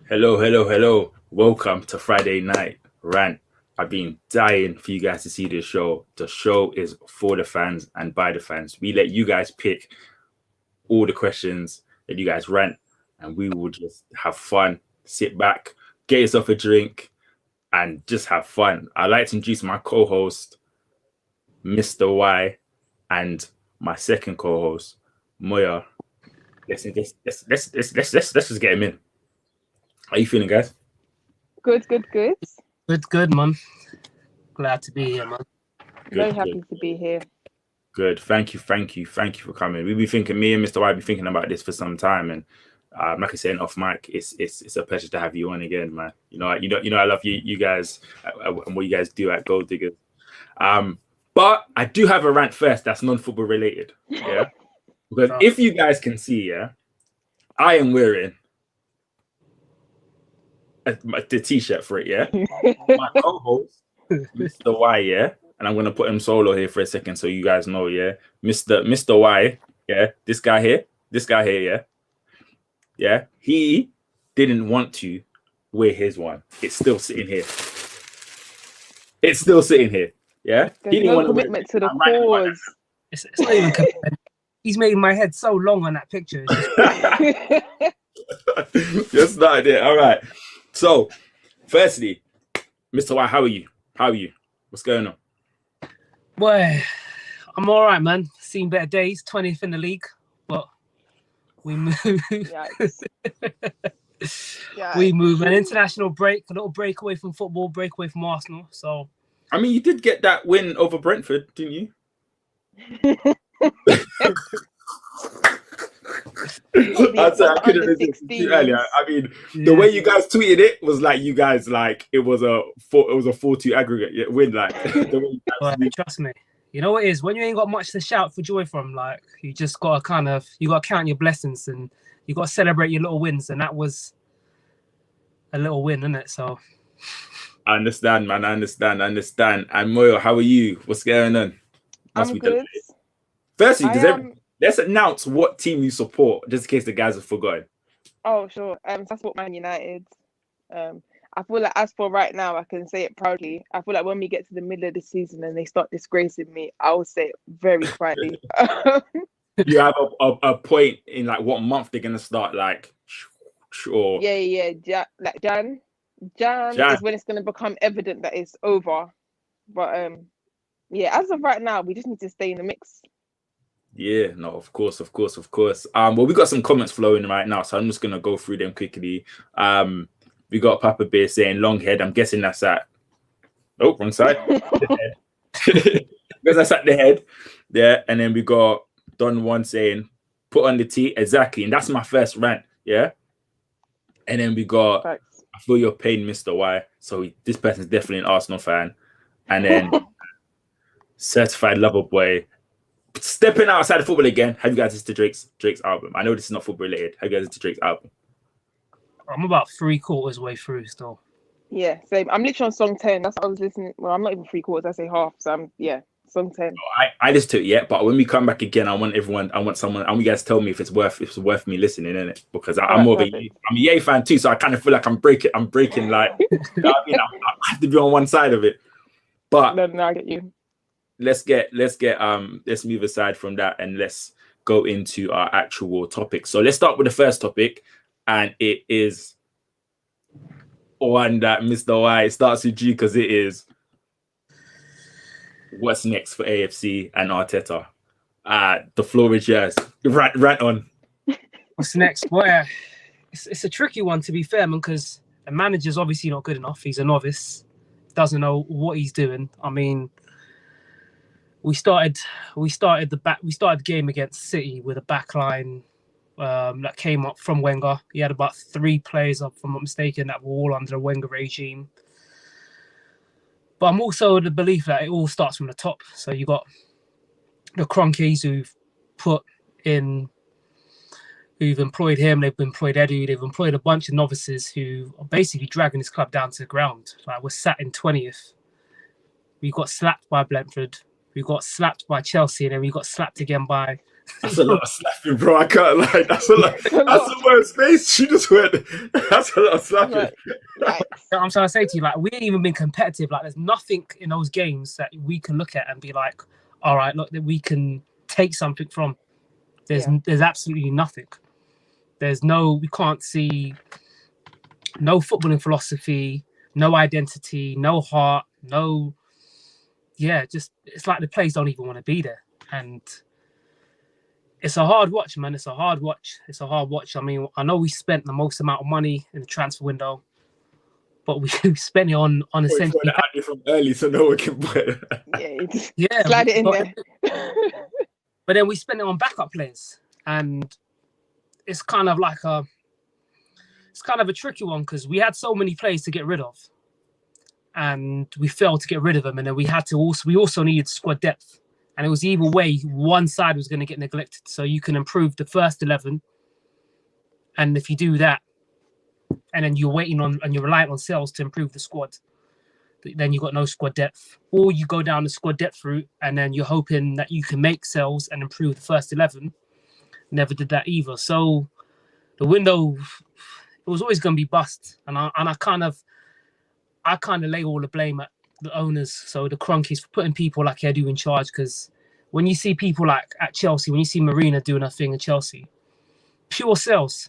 Hello, hello, hello. Welcome to Friday Night Rant. I've been dying for you guys to see this show. The show is for the fans and by the fans. We let you guys pick all the questions that you guys rant, and we will just have fun, sit back, get yourself a drink, and just have fun. I'd like to introduce my co-host, Mr. Y, and my second co-host, Moyo. Let's just get him in. How you feeling, guys? Good. Good, man. Glad to be here, man. Very happy to be here. Good. Thank you for coming. We be thinking, me and Mr. Y be thinking about this for some time, and like I said off mic, it's a pleasure to have you on again, man. You know, I love you guys and what you guys do at Goaldiggers. But I do have a rant first that's non-football related. Yeah, because if you guys can see, yeah, I am wearing the t-shirt for it, yeah. My co-host, Mr. Y, yeah, and I'm gonna put him solo here for a second so you guys know, yeah. Mr. Y, yeah, this guy here, yeah, he didn't want to wear his one. It's still sitting here. Yeah. There's no commitment to the cause. It's not even commitment. He's making my head so long on that picture. Just not it. All right. So, firstly, Mr. Y, how are you? What's going on? Boy, I'm all right, man. Seen better days. 20th in the league, but we move. We move. An international break, a little break away from football, break away from Arsenal. So, I mean, you did get that win over Brentford, didn't you? I couldn't resist too earlier. I mean, the way you guys tweeted it was like you guys it was a 4-2 aggregate win. Like, the way you guys trust me, you know what it is when you ain't got much to shout for joy from. Like, you just gotta count your blessings and you gotta celebrate your little wins. And that was a little win, isn't it? So I understand, man. I understand. And Moyo, how are you? What's going on? I'm good. Firstly, let's announce what team you support, just in case the guys have forgotten. Oh, sure. I support Man United. I feel like as for right now, I can say it proudly. I feel like when we get to the middle of the season and they start disgracing me, I will say it very quietly. You have a point in like what month they're gonna start, like, sure. Yeah. Jan is when it's gonna become evident that it's over. But yeah, as of right now, we just need to stay in the mix. Yeah, no, of course. Well, we got some comments flowing right now, so I'm just gonna go through them quickly. We got Papa Bear saying long head. I'm guessing that's at wrong side. Because that's at the head. Yeah, and then we got Don One saying put on the tee. Exactly, and that's my first rant. Yeah, and then we got I feel your pain, Mr. Y. So this person's definitely an Arsenal fan, and then certified lover boy. Stepping outside of football again. Have you guys listened to Drake's album? I know this is not football related. Have you guys listened to Drake's album? I'm about 3/4 way through still. Yeah, same. I'm literally on song 10. That's what I was listening. Well, I'm not even 3/4. I say half. So I'm song 10. I listened to it yet, but when we come back again, I want someone. And you guys tell me if it's worth me listening in it, because I'm more of I'm a Yay fan too, so I kind of feel like I'm breaking like. You know what I mean? I have to be on one side of it. But no, I get you. Let's move aside from that and let's go into our actual topic. So let's start with the first topic, and it is one that Mr. Y starts with you, because it is what's next for AFC and Arteta. The floor is yours. Rant on. What's next? Well, it's a tricky one, to be fair, man, because the manager's obviously not good enough. He's a novice, doesn't know what he's doing. I mean, we started the game against City with a back line that came up from Wenger. He had about 3 players, if I'm not mistaken, that were all under the Wenger regime. But I'm also of the belief that it all starts from the top. So you got the Cronkies who've employed him, they've employed Edu, they've employed a bunch of novices who are basically dragging this club down to the ground. Like, we're sat in 20th. We got slapped by Brentford. We got slapped by Chelsea, and then we got slapped again by That's a lot of slapping, bro. I can't lie. That's a lot. That's the worst space. She just went. That's a lot of slapping. Like, I'm trying to say to you, like, we ain't even been competitive. Like, there's nothing in those games that we can look at and be like, all right, look, that we can take something from. There's absolutely nothing. We can't see no footballing philosophy, no identity, no heart, just it's like the players don't even want to be there. And it's a hard watch, man. It's a hard watch. I mean, I know we spent the most amount of money in the transfer window, but we spent it on essentially from early so no one can play. Slide it in there. But then we spent it on backup players, and it's kind of like a tricky one because we had so many players to get rid of, and we failed to get rid of them. And then we also needed squad depth, and it was either way one side was going to get neglected. So you can improve the first 11, and if you do that, and then you're relying on sales to improve the squad, then you've got no squad depth. Or you go down the squad depth route, and then you're hoping that you can make sales and improve the first 11. Never did that either. So the window, it was always going to be bust. And I kind of lay all the blame at the owners, so the Cronkies, for putting people like Edu in charge. Because when you see people like at Chelsea, when you see Marina doing her thing at Chelsea, pure sales.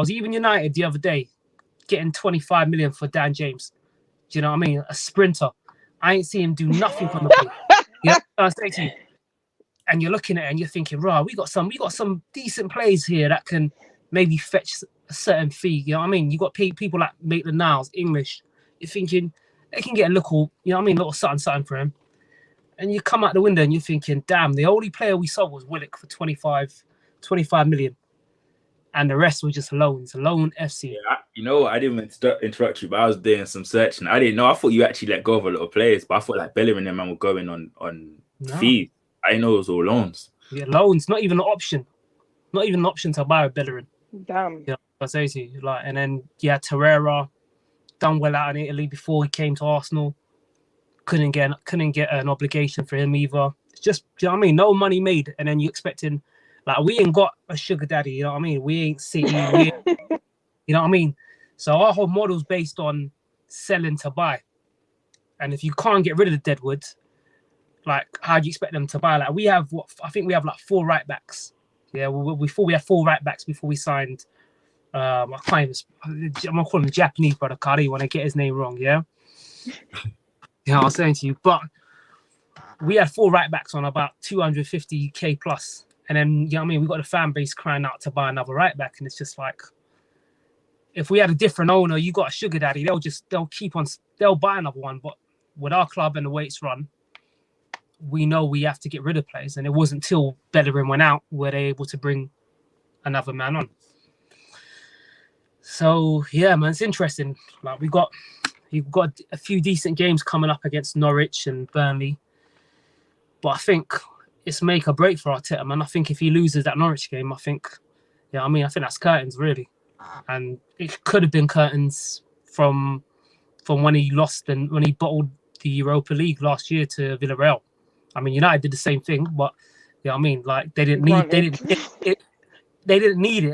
Even United the other day, getting 25 million for Dan James. Do you know what I mean? A sprinter. I ain't seen him do nothing from the play. You know what I'm saying to you? And you're looking at it and you're thinking, right, we got some decent plays here that can maybe fetch a certain fee. You know what I mean? You got people like Maitland-Niles, English. You're thinking they can get a little, you know what I mean, little something for him. And you come out the window and you're thinking, damn, the only player we sold was Willock for 25 million. And the rest were just loans, loan FC. Yeah, I didn't mean to interrupt you, but I was doing some searching. I didn't know. I thought you actually let go of a lot of players, but I thought like Bellerin and them man were going on fees. I didn't know it was all loans. Yeah, loans, not even an option. Not even an option to buy a Bellerin. Damn. You know, I say to you, like, and then Torreira done well out in Italy before he came to Arsenal. Couldn't get an obligation for him either. It's just, do you know what I mean? No money made, and then you expecting. Like, we ain't got a sugar daddy, you know what I mean? We ain't City, you know what I mean? So our whole model's based on selling to buy. And if you can't get rid of the deadwood, like, how do you expect them to buy? Like, I think we have like 4 right backs. Yeah, before we had 4 right backs before we signed. I'm gonna call him Japanese brother Kari when I get his name wrong. Yeah, you know what I'm saying to you. But we had 4 right backs on about 250k plus. And then, you know what I mean, we got the fan base crying out to buy another right back. And it's just like, if we had a different owner, you got a sugar daddy, they'll buy another one. But with our club and the way it's run, we know we have to get rid of players. And it wasn't till Bellerin went out were they able to bring another man on. So, yeah, man, it's interesting. Like, you've got a few decent games coming up against Norwich and Burnley. But I think it's make or break for Arteta, man. I think if he loses that Norwich game, I think that's curtains, really. And it could have been curtains from when he lost and when he bottled the Europa League last year to Villarreal. I mean, United did the same thing, but you know what I mean? Like, they didn't need it.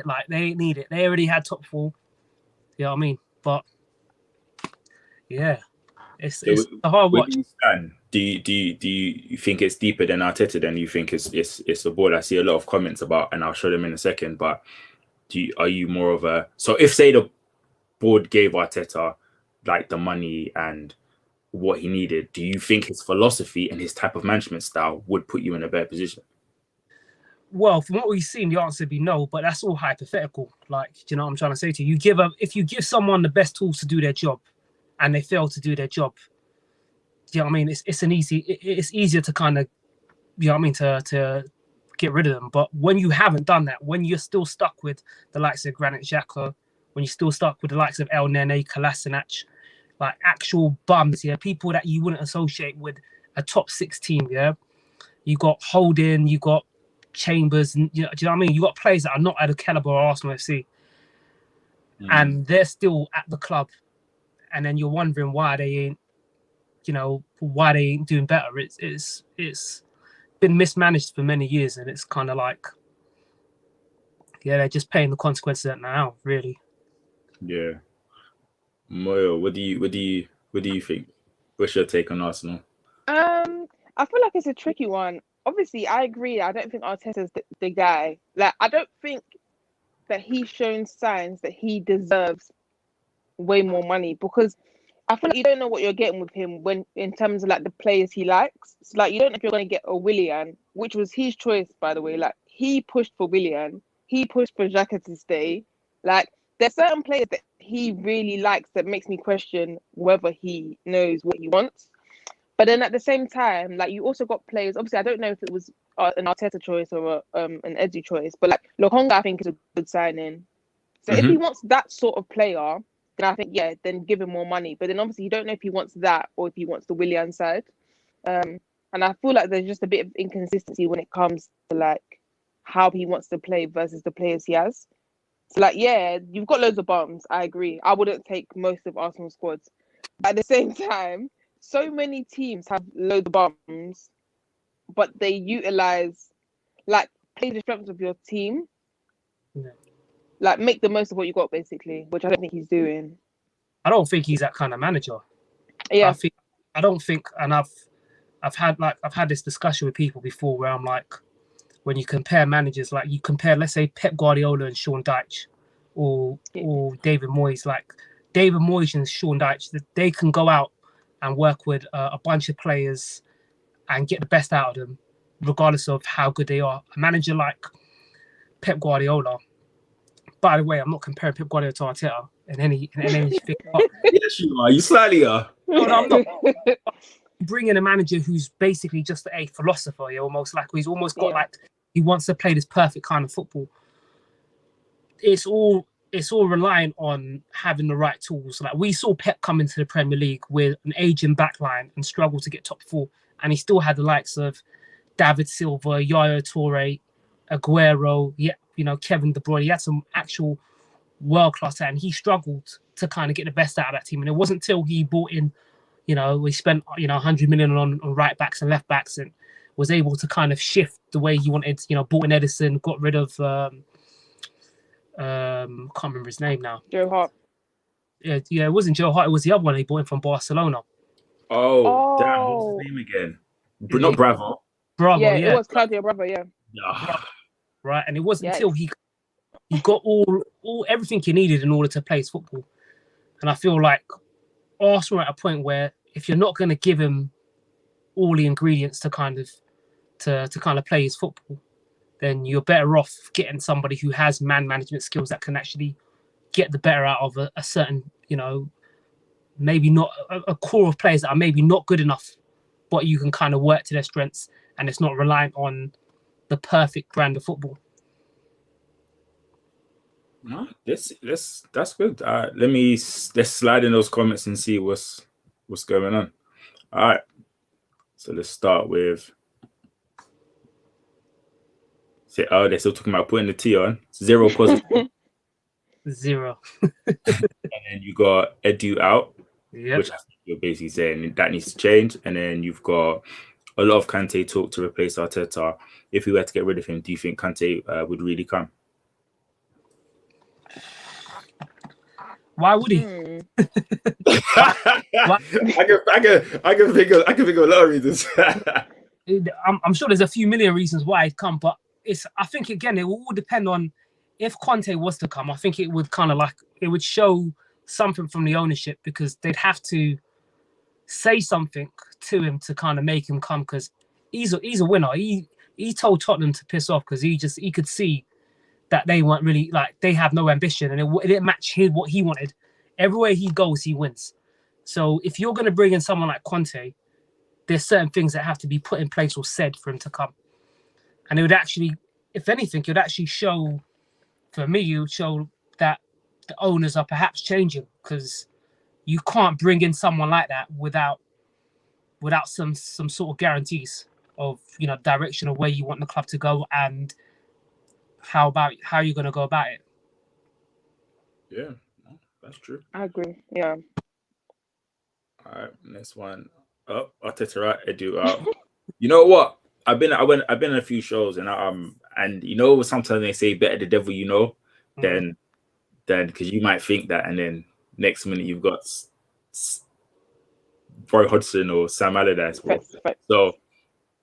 Like, they didn't need it. They already had top 4. You know what I mean? But yeah, it's a hard watch. Do you think it's deeper than Arteta? Then you think it's the board? I see a lot of comments about, and I'll show them in a second. But are you more of a, so if say the board gave Arteta like the money and what he needed, do you think his philosophy and his type of management style would put you in a better position? Well, from what we've seen, the answer would be no, but that's all hypothetical. Like, do you know what I'm trying to say to you? If you give someone the best tools to do their job and they fail to do their job, you know what I mean? It's easier to kind of, you know what I mean, to get rid of them. But when you haven't done that, when you're still stuck with the likes of Granit Xhaka, when you're still stuck with the likes of El Nene, Kolasinac, like actual bums, yeah, people that you wouldn't associate with a top 6 team, yeah. You got Holding, you got Chambers, and do you know what I mean? You got players that are not at the caliber of Arsenal FC, and they're still at the club, and then you're wondering why they ain't doing better. It's been mismanaged for many years, and it's kind of like, yeah, they're just paying the consequences of that now, really. Yeah. Moyo, what do you think? What's your take on Arsenal? I feel like it's a tricky one. Obviously, I agree. I don't think Arteta's the guy. Like, I don't think that he's shown signs that he deserves way more money, because I feel like you don't know what you're getting with him when in terms of like the players he likes. So, like, you don't know if you're going to get a Willian, which was his choice, by the way. Like, he pushed for Willian, he pushed for Xhaka to stay. Like, there's certain players that he really likes that makes me question whether he knows what he wants. But then at the same time, like, you also got players. Obviously, I don't know if it was an Arteta choice or an Eddie choice, but like Lokonga, I think is a good signing. So if he wants that sort of player, then I think, yeah, then give him more money. But then obviously you don't know if he wants that or if he wants the Willian side. And I feel like there's just a bit of inconsistency when it comes to like how he wants to play versus the players he has. So like, yeah, you've got loads of bums. I agree. I wouldn't take most of Arsenal squads. But at the same time, so many teams have loads of bums, but they utilize, like, play the strengths of your team. Yeah. Like, make the most of what you got, basically, which I don't think he's doing. I don't think he's that kind of manager. Yeah. I don't think, and I've had this discussion with people before where I'm like, when you compare managers, like you compare, let's say, Pep Guardiola and Sean Dyche, or David Moyes. Like David Moyes and Sean Dyche, they can go out and work with a bunch of players and get the best out of them, regardless of how good they are. A manager like Pep Guardiola, by the way, I'm not comparing Pep Guardiola to Arteta in anything. Yes, you are. You slightly are. No, I'm not. Bringing a manager who's basically just a philosopher, almost like he's almost got like he wants to play this perfect kind of football. It's all relying on having the right tools. Like we saw Pep come into the Premier League with an aging backline and struggle to get top four, and he still had the likes of David Silva, Yaya Toure, Aguero, Kevin De Bruyne. He had some actual world-class talent. He struggled to kind of get the best out of that team, and it wasn't until he brought in, we spent 100 million on right backs and left backs, and was able to kind of shift the way he wanted. Brought in Edison, got rid of can't remember his name now. Joe Hart. Yeah, it wasn't Joe Hart. It was the other one he brought in from Barcelona. Oh, damn! What was his name again? Not Bravo. Yeah, it was Claudio Bravo. Yeah. Right, and it wasn't until he got all everything he needed in order to play his football. And I feel like Arsenal are at a point where if you're not going to give him all the ingredients to kind of play his football, then you're better off getting somebody who has man management skills that can actually get the better out of a certain, maybe not a core of players that are maybe not good enough, but you can kind of work to their strengths, and it's not reliant on the perfect brand of football. No, that's good. Let's slide in those comments and see what's going on. All right, so let's start with. They're still talking about putting the T on. 0 positive. 0. And then you got Edu out, yep. Which I think you're basically saying that needs to change. And then you've got a lot of Kante talk to replace Arteta. If we were to get rid of him, do you think Kante would really come? Why would he? I can think of a lot of reasons. I'm sure there's a few million reasons why he'd come, but I think again it will all depend on if Conte was to come. I think it would kind of like it would show something from the ownership, because they'd have to say something to him to kind of make him come, because he's a winner. He told Tottenham to piss off because he could see that they weren't really, like, they have no ambition, and it didn't match what he wanted. Everywhere he goes, he wins. So if you're going to bring in someone like Conte, there's certain things that have to be put in place or said for him to come. And it would actually, if anything, it would actually show, for me, it would show that the owners are perhaps changing, because you can't bring in someone like that without some sort of guarantees of, direction of where you want the club to go, and how you're going to go about it. Yeah, that's true. I agree. Yeah. All right, next one. Oh, Arteta out, Edu out. You know what? I've been in a few shows, and you know, sometimes they say better the devil you know than because you might think that, and then next minute you've got Roy Hodgson or Sam Allardyce, bro. So,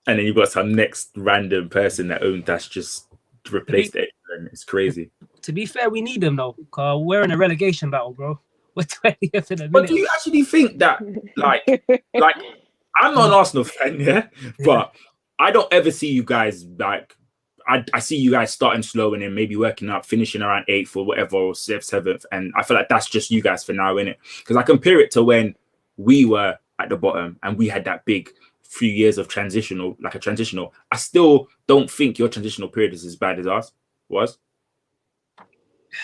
and then you've got some next random person that's just replaced it, and it's crazy. To be fair, we need them though, because we're in a relegation battle, bro. We're 20th in a minute. But do you actually think that, like, I'm not an Arsenal fan, yeah, but I don't ever see you guys like. I see you guys starting slow and then maybe working up, finishing around 8th or whatever, or 7th, and I feel like that's just you guys for now, innit? Because I compare it to when we were at the bottom and we had that big few years of transitional. I still don't think your transitional period is as bad as ours was.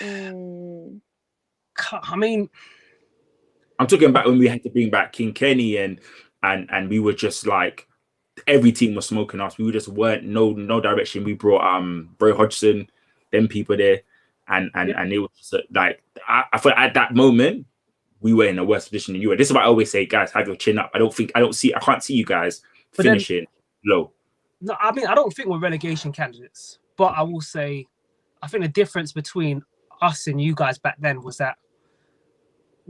I mean, I'm talking about when we had to bring back King Kenny and we were just like, every team was smoking us. We just weren't no direction. We brought Roy Hodgson, them people there, and it was just, like I feel at that moment we were in a worse position than you were. This is what I always say, guys, have your chin up. I can't see you guys finishing low. No, I mean, I don't think we're relegation candidates, but I will say I think the difference between us and you guys back then was that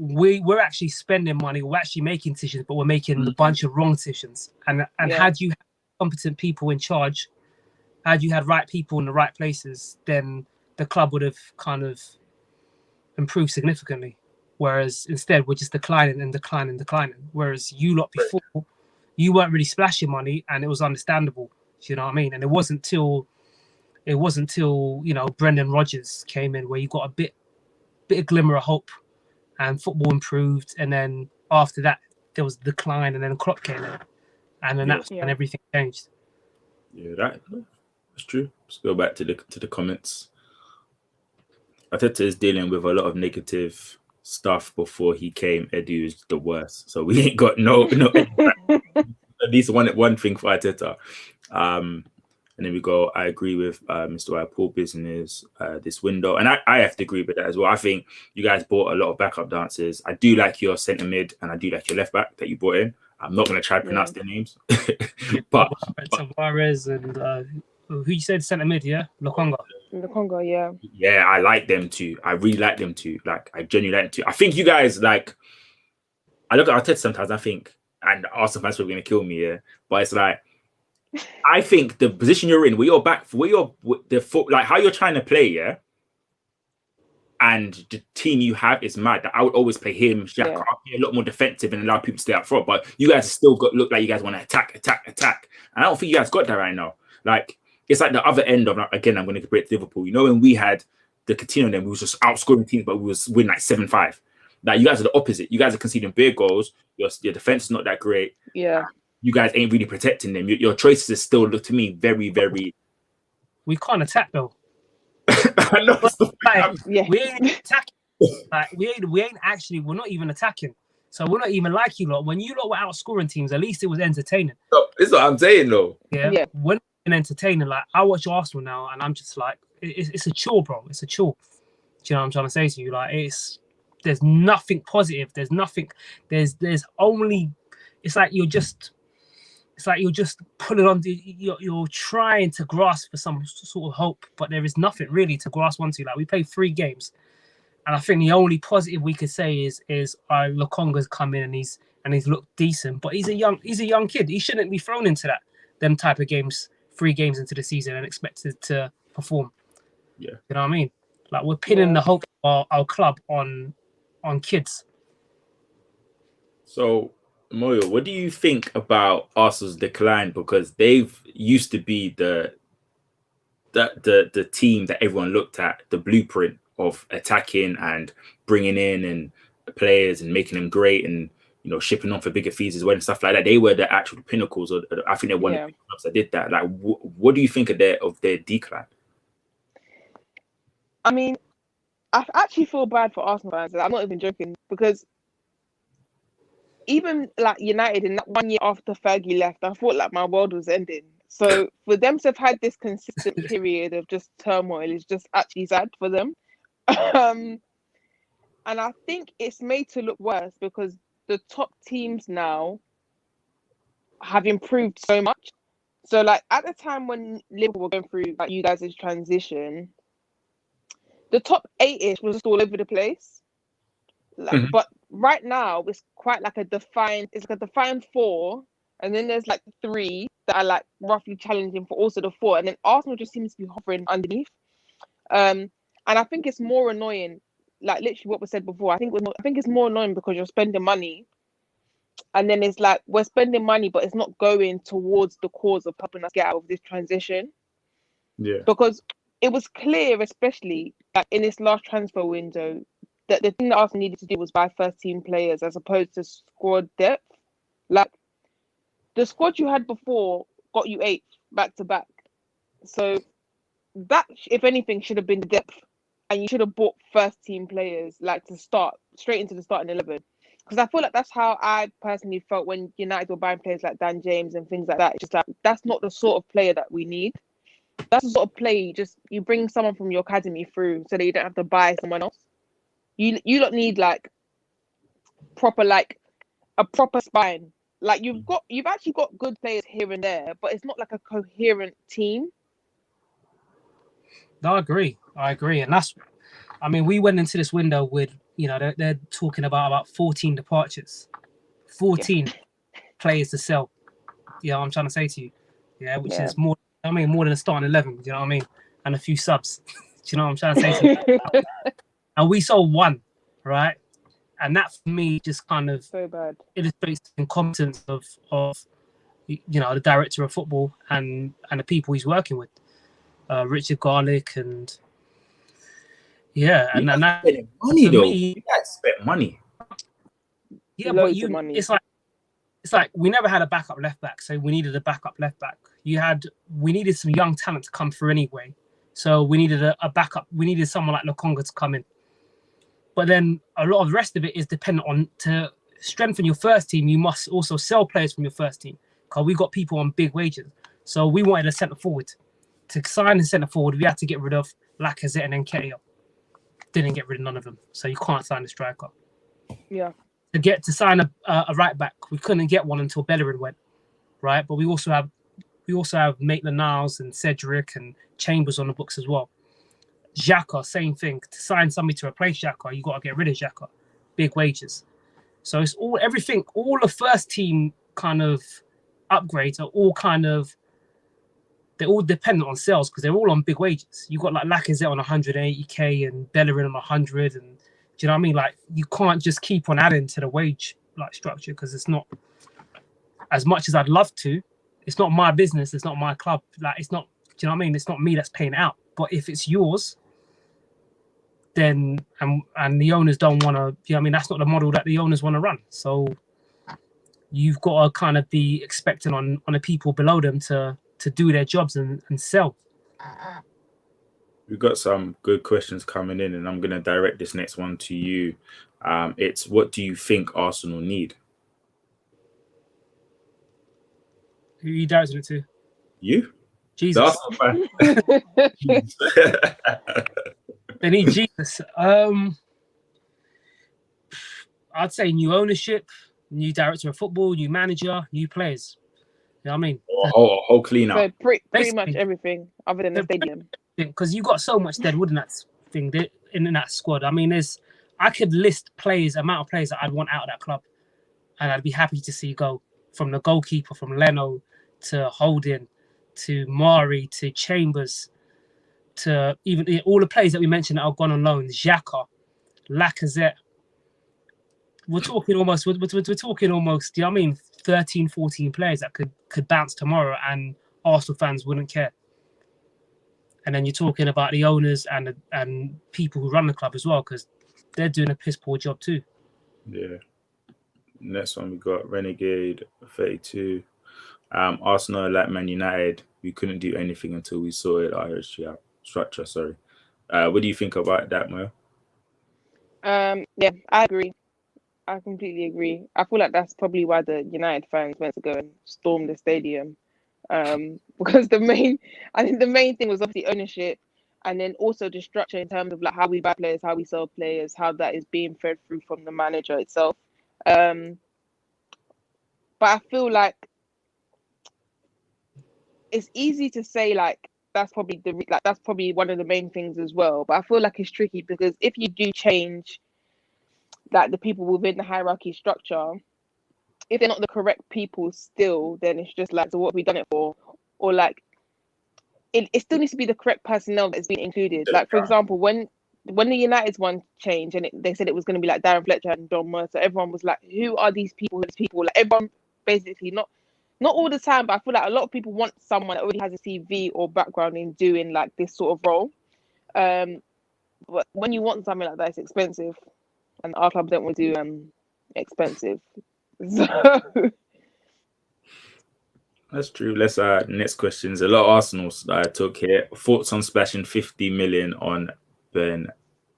we're actually spending money, we're actually making decisions, but we're making a bunch of wrong decisions. And had you had competent people in charge, had you had right people in the right places, then the club would have kind of improved significantly. Whereas instead we're just declining. Whereas you lot before, you weren't really splashing money, and it was understandable. You know what I mean? And it wasn't till you know Brendan Rodgers came in where you got a bit of glimmer of hope. And football improved, and then after that there was a decline, and then Klopp came in, and then that's when everything changed. Yeah, that's true. Let's go back to the comments. Arteta is dealing with a lot of negative stuff before he came. Edu is the worst, so we ain't got no at least one thing for Arteta. And then we go, I agree with Mr. White, poor business this window. And I have to agree with that as well. I think you guys bought a lot of backup dancers. I do like your centre mid and I do like your left back that you brought in. I'm not going to try to pronounce their names. but Tavares and who you said centre mid, yeah? Lokonga, yeah. Yeah, I like them too. I really like them too. Like, I genuinely like them too. I think you guys, like, I look at Arteta sometimes, I think, and Arsenal fans are going to kill me, yeah? But it's like, I think the position you're in, where you're back, like how you're trying to play, yeah, and the team you have is mad. That I would always play him, Jack, I'll be a lot more defensive and allow people to stay up front. But you guys still look like you guys want to attack, and I don't think you guys got that right now. Like it's like the other end of again. I'm going to compare it to Liverpool. You know when we had the Coutinho, then we was just outscoring teams, but we was winning like 7-5. Like you guys are the opposite. You guys are conceding big goals. Your defense is not that great. Yeah. You guys ain't really protecting them. Your choices are still, look to me, very, very. We can't attack though. I know. We ain't attacking. Like we ain't actually. We're not even attacking. So we're not even like you lot. When you lot were outscoring teams, at least it was entertaining. No, this is what I'm saying though. Yeah. We're not even entertaining. Like I watch Arsenal now, and I'm just like, it's a chore, bro. It's a chore. Do you know what I'm trying to say to you? Like there's nothing positive. There's nothing. There's only. It's like you're just pulling on. You're trying to grasp for some sort of hope, but there is nothing really to grasp onto. Like we played 3 games, and I think the only positive we could say is Lokonga's come in and he's looked decent, but he's a young kid. He shouldn't be thrown into them type of games 3 games into the season and expected to perform. Yeah, you know what I mean. Like we're pinning the hope of our club on kids. So. Moyo, what do you think about Arsenal's decline? Because they've used to be the team that everyone looked at, the blueprint of attacking and bringing in and players and making them great and shipping on for bigger fees as well and stuff like that. They were the actual pinnacles. I think they're one of the clubs that did that. Like, what do you think of their decline? I mean, I actually feel bad for Arsenal fans. I'm not even joking because. Even like United in that 1 year after Fergie left, I thought like my world was ending. So for them to have had this consistent period of just turmoil is just actually sad for them. And I think it's made to look worse because the top teams now have improved so much. So like at the time when Liverpool were going through like you guys' transition, the top 8-ish was just all over the place. Like, Mhm. but right now it's quite like it's like a defined 4, and then there's like 3 that are like roughly challenging for also the 4, and then Arsenal just seems to be hovering underneath. And I think it's more annoying, like literally what was said before. I think it's more annoying because you're spending money, and then it's like we're spending money, but it's not going towards the cause of helping us get out of this transition. Yeah. Because it was clear, especially like in this last transfer window, that the thing that Arsenal needed to do was buy first team players as opposed to squad depth. Like the squad you had before got you 8th back to back. So that, if anything, should have been the depth, and you should have bought first team players like to start straight into the starting 11. Because I feel like that's how I personally felt when United were buying players like Dan James and things like that. It's just like that's not the sort of player that we need. That's the sort of play you bring someone from your academy through so that you don't have to buy someone else. You don't need like a proper spine. Like you've actually got good players here and there, but it's not like a coherent team. No, I agree, and we went into this window with they're talking about 14 departures, 14 players to sell. Yeah, I'm trying to say to you, which is more. More than a starting 11. Do you know what I mean? And a few subs. Do you know what I'm trying to say to you? And we sold 1, right? And that for me just kind of so bad illustrates the incompetence of the director of football and the people he's working with, Richard Garlick, and and that Money though. me, You guys spent money. Yeah, loads but of money. it's like we never had a backup left back, so we needed a backup left back. We needed some young talent to come through anyway, so we needed a backup. We needed someone like Lokonga to come in. But then a lot of the rest of it is dependent on to strengthen your first team. You must also sell players from your first team because we got people on big wages. So we wanted a centre forward. To sign a centre forward, we had to get rid of Lacazette and Nketiah. Didn't get rid of none of them, so you can't sign a striker. Yeah. To sign a right back, we couldn't get one until Bellerin went, right? But we also have Maitland-Niles and Cedric and Chambers on the books as well. Xhaka, same thing. To sign somebody to replace Xhaka, you got to get rid of Xhaka. Big wages. So it's everything. All the first team kind of upgrades are all they're all dependent on sales because they're all on big wages. You got like Lacazette on 180k and Bellerin on 100, and do you know what I mean? Like you can't just keep on adding to the wage like structure because it's not as much as I'd love to. It's not my business. It's not my club. Like it's not. Do you know what I mean? It's not me that's paying out. But if it's yours, then and the owners don't want to. You know what I mean? That's not the model that the owners want to run. So you've got to kind of be expecting on the people below them to do their jobs and sell. We've got some good questions coming in, and I'm going to direct this next one to you. It's what do you think Arsenal need? Who are you directing it to? You? Jesus. They need Jesus. I'd say new ownership, new director of football, new manager, new players. You know what I mean? Whole clean up. So pretty much everything other than the stadium. Because you got so much dead wood in that thing in that squad. I mean, I could list amount of players that I'd want out of that club, and I'd be happy to see go from the goalkeeper, from Leno to Holding to Mari to Chambers to even all the players that we mentioned that are gone on loan. Xhaka, Lacazette. We're talking almost. We're talking almost. Do you know what I mean? 13, 14 players that could bounce tomorrow, and Arsenal fans wouldn't care. And then you're talking about the owners and people who run the club as well, because they're doing a piss poor job too. Yeah. Next one we got Renegade 32. Arsenal, like Man United, we couldn't do anything until we sorted our structure. Sorry. What do you think about that, Moyo? Yeah, I agree. I completely agree. I feel like that's probably why the United fans went to go and storm the stadium. Because I think the main thing was obviously ownership, and then also the structure in terms of like how we buy players, how we sell players, how that is being fed through from the manager itself. But I feel like it's easy to say like that's probably one of the main things as well. But I feel like it's tricky because if you do change like the people within the hierarchy structure, if they're not the correct people still, then it's just like, so what have we done it for? Or like it still needs to be the correct personnel that's been included. Like for example, when the United's one changed and they said it was going to be like Darren Fletcher and John Mercer, everyone was like, who are these people? Like everyone basically not all the time, but I feel like a lot of people want someone that already has a CV or background in doing like this sort of role. But when you want something like that, it's expensive, and our club don't want to do expensive. So That's true. Let's next questions. A lot of Arsenals that I took here. Thoughts on splashing 50 million on Ben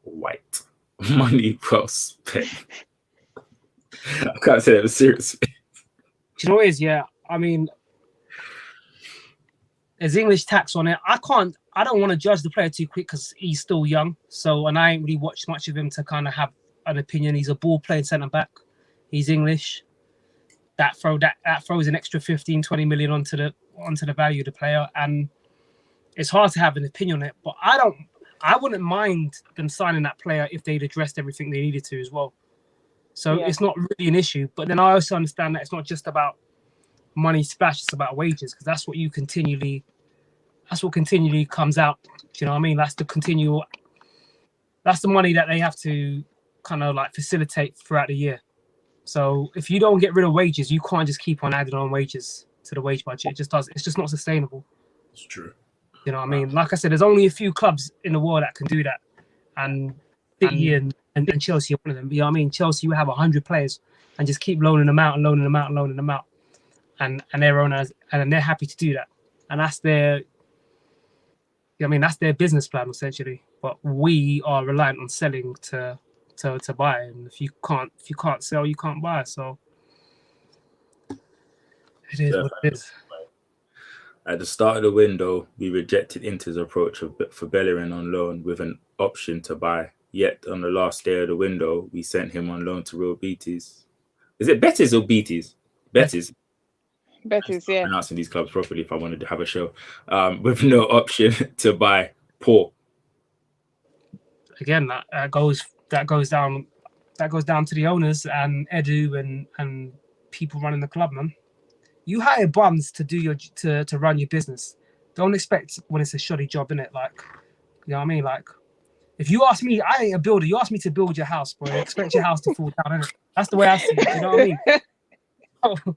White? Money well spent. I can't say that was serious. Do you know what it is? Yeah, I mean, there's English tax on it. I don't want to judge the player too quick because he's still young. So, and I ain't really watched much of him to kind of have an opinion. He's a ball playing centre back. He's English. That throws an extra 15, 20 million onto the value of the player, and it's hard to have an opinion on it. But I wouldn't mind them signing that player if they'd addressed everything they needed to as well. So It's not really an issue. But then I also understand that it's not just about money splash; it's about wages, because that's what continually comes out. Do you know what I mean? That's the money that they have to kind of like facilitate throughout the year. So if you don't get rid of wages, you can't just keep on adding on wages to the wage budget. It's just not sustainable. It's true. You know what I mean? Like I said, there's only a few clubs in the world that can do that. And City and Chelsea are one of them. You know what I mean? Chelsea will have 100 players and just keep loaning them out. And they're owners, and they're happy to do that. And that's their business plan essentially. But we are reliant on selling to buy, and if you can't sell, you can't buy. So it is what it is. At the start of the window, we rejected Inter's approach for Bellerin on loan with an option to buy. Yet on the last day of the window, we sent him on loan to Real Betis. Is it Betis or Betis? Betis. Betis, yeah. Pronouncing these clubs properly if I wanted to have a show. With no option to buy. Poor. Again, that goes down to the owners and Edu and people running the club, man. You hire bums to run your business. Don't expect when it's a shoddy job, innit? Like, you know what I mean? Like, if you ask me, I ain't a builder. You ask me to build your house, bro. Expect your house to fall down, innit? That's the way I see it. You know what I mean?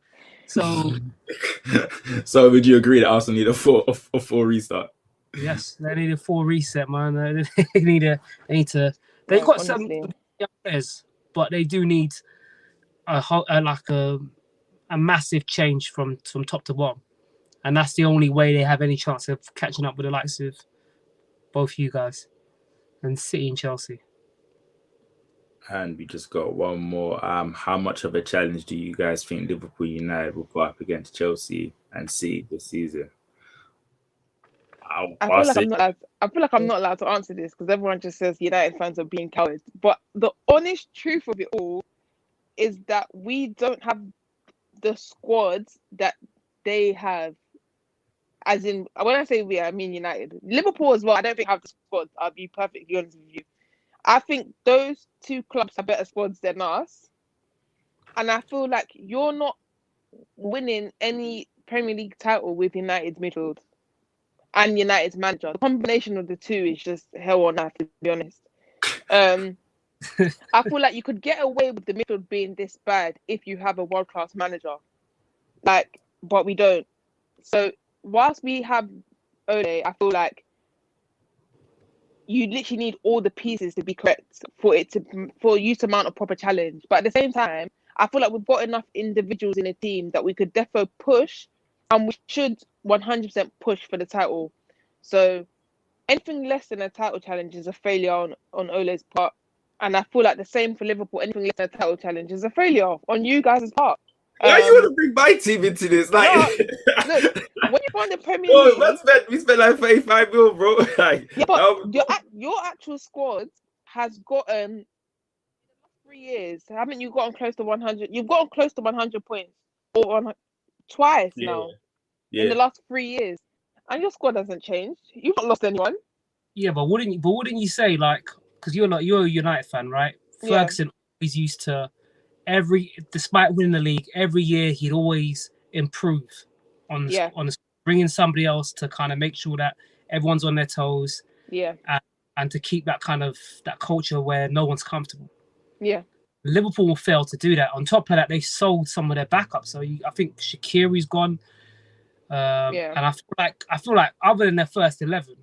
So would you agree that Arsenal need a full restart? Yes, they need a full reset, man. They've got some young players, but they do need a massive change from top to bottom, and that's the only way they have any chance of catching up with the likes of both you guys and City and Chelsea. And we just got one more. How much of a challenge do you guys think Liverpool United will put up against Chelsea and City this season? I feel like I'm not allowed to answer this because everyone just says United fans are being cowards. But the honest truth of it all is that we don't have the squads that they have. As in, when I say we, I mean United. Liverpool as well, I don't think have the squads. I'll be perfectly honest with you. I think those two clubs have better squads than us. And I feel like you're not winning any Premier League title with United's midfield and United's manager. The combination of the two is just hell on earth, to be honest. I feel like you could get away with the midfield being this bad if you have a world-class manager. But we don't. So whilst we have Ole, I feel like you literally need all the pieces to be correct for you to mount a proper challenge. But at the same time, I feel like we've got enough individuals in the team that we could defo push, and we should 100% push for the title. So anything less than a title challenge is a failure on Ole's part. And I feel like the same for Liverpool. Anything less than a title challenge is a failure on you guys' part. Why you want to bring my team into this? Like, no, look, when you find the Premier League, we spent like 35 mil, bro. Like, yeah, but your actual squad has gotten 3 years. Haven't you gotten close to 100? You've gotten close to 100 points twice now in the last 3 years. And your squad hasn't changed. You've not lost anyone. Yeah, but wouldn't you say, like, because you're a United fan, right? Yeah. Ferguson always used to despite winning the league every year, he'd always improve on bringing somebody else to kind of make sure that everyone's on their toes. Yeah. And to keep that kind of that culture where no one's comfortable. Yeah. Liverpool failed to do that. On top of that, they sold some of their backups. So I think Shaqiri's gone. And I feel like other than their first 11,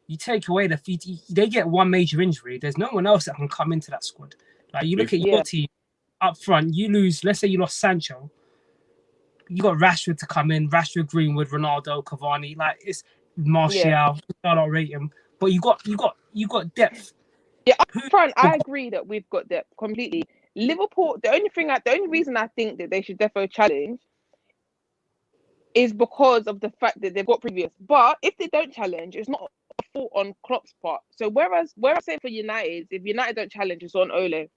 you take away they get one major injury. There's no one else that can come into that squad. Like you look at your team up front, you lose. Let's say you lost Sancho. You got Rashford to come in, Rashford, Greenwood, Ronaldo, Cavani. Like it's Martial. I don't rate him, but you got depth. Yeah, up front, I agree that we've got depth completely. Liverpool. The only reason I think that they should definitely challenge is because of the fact that they've got previous. But if they don't challenge, it's not a fault on Klopp's part. So whereas I say for United, if United don't challenge, it's on Ole.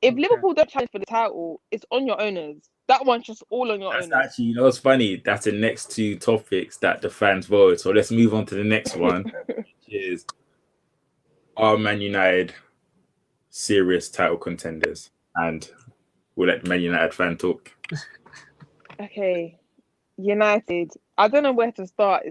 If Liverpool don't challenge for the title, it's on your owners. That one's just all on your owners. Actually, you know, it's funny. That's the next two topics that the fans voted. So let's move on to the next one, which is, are Man United serious title contenders? And we'll let the Man United fan talk. Okay, United. I don't know where to start.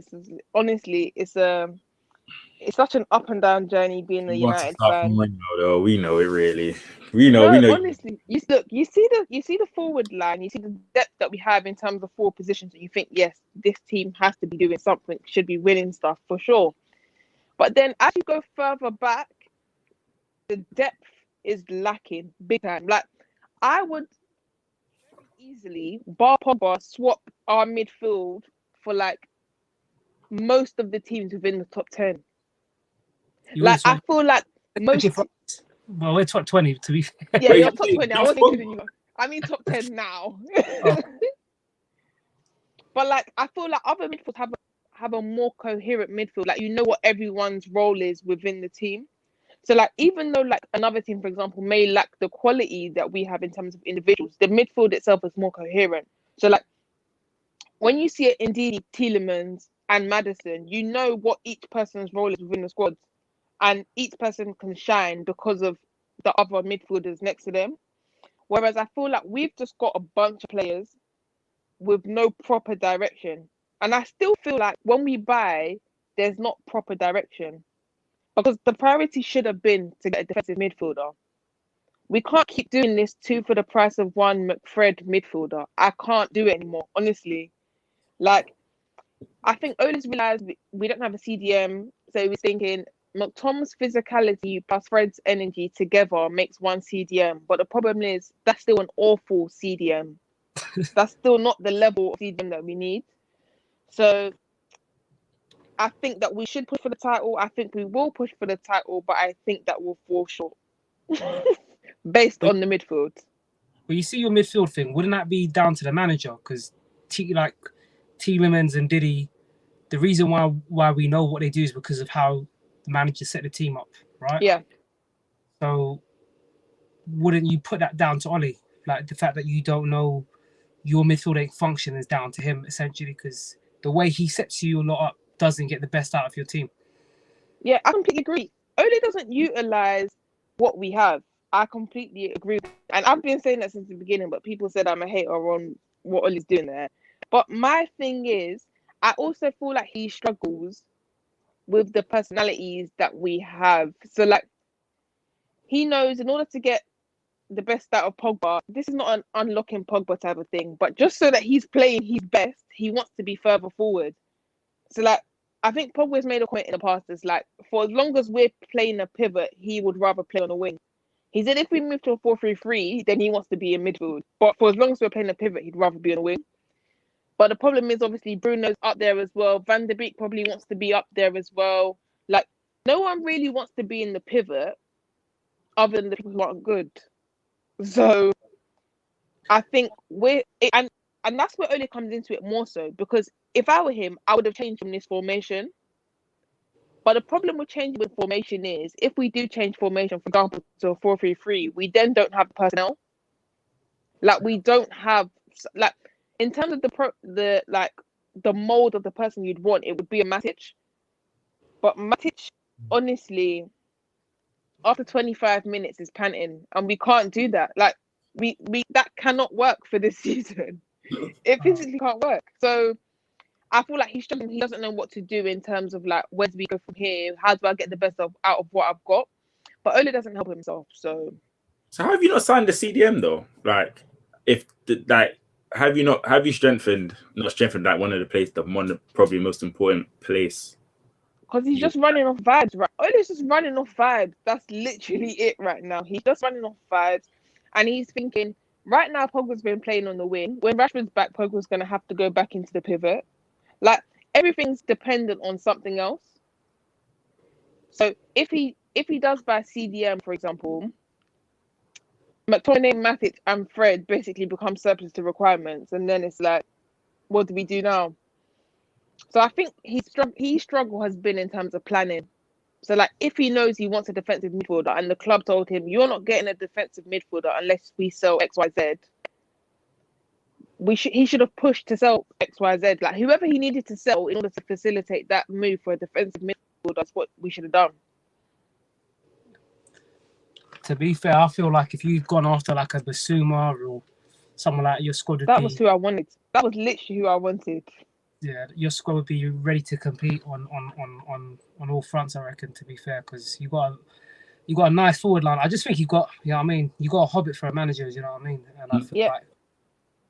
Honestly, it's such an up and down journey being a United fan. We know it really. We know. Honestly, you see the forward line. You see the depth that we have in terms of forward positions, and you think, yes, this team has to be doing something. Should be winning stuff for sure. But then as you go further back, the depth is lacking big time. Like I would easily, bar Pogba, swap our midfield for like most of the teams within the top 10. I feel like most. Well, we're top 20 to be fair. Yeah, you're top 20. I wasn't kidding you. I mean top 10 now. Oh. But like, I feel like other midfields have a more coherent midfield. Like you know what everyone's role is within the team. So like, even though like another team, for example, may lack the quality that we have in terms of individuals, the midfield itself is more coherent. So like, when you see it indeed Tielemans and Maddison, you know what each person's role is within the squad. And each person can shine because of the other midfielders next to them. Whereas I feel like we've just got a bunch of players with no proper direction. And I still feel like when we buy, there's not proper direction. Because the priority should have been to get a defensive midfielder. We can't keep doing this 2 for the price of 1 McFred midfielder. I can't do it anymore, honestly. Like, I think Ole's realised we don't have a CDM. So he was thinking, McTom's physicality plus Fred's energy together makes 1 CDM. But the problem is, that's still an awful CDM. That's still not the level of CDM that we need. So I think that we should push for the title. I think we will push for the title, but I think that will fall short based on the midfield. Well, you see your midfield thing, wouldn't that be down to the manager? Because like Tielemans and Diddy, the reason why we know what they do is because of how the manager set the team up, right? Yeah. So wouldn't you put that down to Ole? Like the fact that you don't know your midfield ain't function is down to him, essentially, because the way he sets you a lot up doesn't get the best out of your team. Yeah, I completely agree. Ole doesn't utilize what we have. I completely agree. And I've been saying that since the beginning, but people said I'm a hater on what Ole's doing there. But my thing is, I also feel like he struggles with the personalities that we have. So like, he knows in order to get the best out of Pogba, this is not an unlocking Pogba type of thing, but just so that he's playing his best, he wants to be further forward. So like, I think Pogba's made a comment in the past. It's like, for as long as we're playing a pivot, he would rather play on a wing. He said if we move to a 4-3-3, then he wants to be in midfield. But for as long as we're playing a pivot, he'd rather be on a wing. But the problem is obviously Bruno's up there as well. Van der Beek probably wants to be up there as well. Like, no one really wants to be in the pivot other than the people who aren't good. So I think and that's where Ole comes into it more so, because if I were him, I would have changed from this formation. But the problem with changing with formation is, if we do change formation, for example, to a 4-3-3, we then don't have personnel. Like, we don't have, like, in terms of the the mold of the person you'd want, it would be a Matic. But Matic, honestly, after 25 minutes is panting, and we can't do that. Like we that cannot work for this season. It physically can't work. So I feel like he's struggling. He doesn't know what to do in terms of like, where do we go from here? How do I get the best out of what I've got? But Ole doesn't help himself. So how have you not signed the CDM though? Like, have you strengthened like one of the places, probably most important place? Because he's just running off vibes, right? Ole's just running off vibes. That's literally it right now. He's just running off vibes, and he's thinking right now. Pogba's been playing on the wing. When Rashford's back, Pogba's gonna have to go back into the pivot. Like everything's dependent on something else. So if he does buy CDM, for example, McTominay, Matic, and Fred basically become surplus to requirements, and then it's like, what do we do now? So I think his struggle has been in terms of planning. So like, if he knows he wants a defensive midfielder, and the club told him, you're not getting a defensive midfielder unless we sell XYZ, he should have pushed to sell XYZ. Like whoever he needed to sell in order to facilitate that move for a defensive midfielder, that's what we should have done. To be fair, I feel like if you'd gone after like a Basuma or someone like your squad would was who I wanted. That was literally who I wanted. Yeah, your squad would be ready to compete on all fronts, I reckon, to be fair, because you got a nice forward line. I just think you got a hobbit for a manager, you know what I mean? And I feel like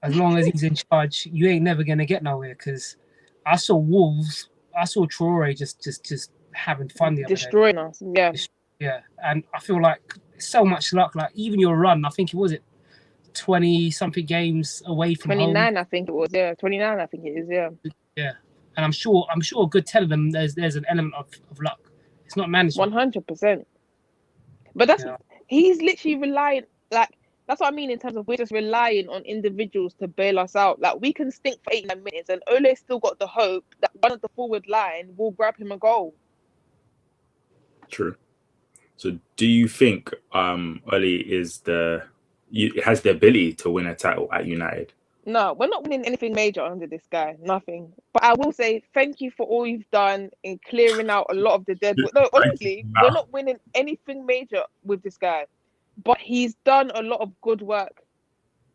as long as he's in charge, you ain't never gonna get nowhere. Because I saw Traore just having fun the other day. Destroying us, yeah. Yeah, and I feel like so much luck. Like even your run, I think it was 20-something games away from 29, home. I think it was. Yeah, 29, I think it is. Yeah. Yeah, and I'm sure good telling them there's an element of luck. It's not management. 100%. But he's literally relying, like, that's what I mean in terms of we're just relying on individuals to bail us out. Like we can stink for 89 minutes, and Ole's still got the hope that one of the forward line will grab him a goal. True. So do you think Ole has the ability to win a title at United? No, we're not winning anything major under this guy. Nothing. But I will say thank you for all you've done in clearing out a lot of the dead. No, honestly, we're not winning anything major with this guy. But he's done a lot of good work.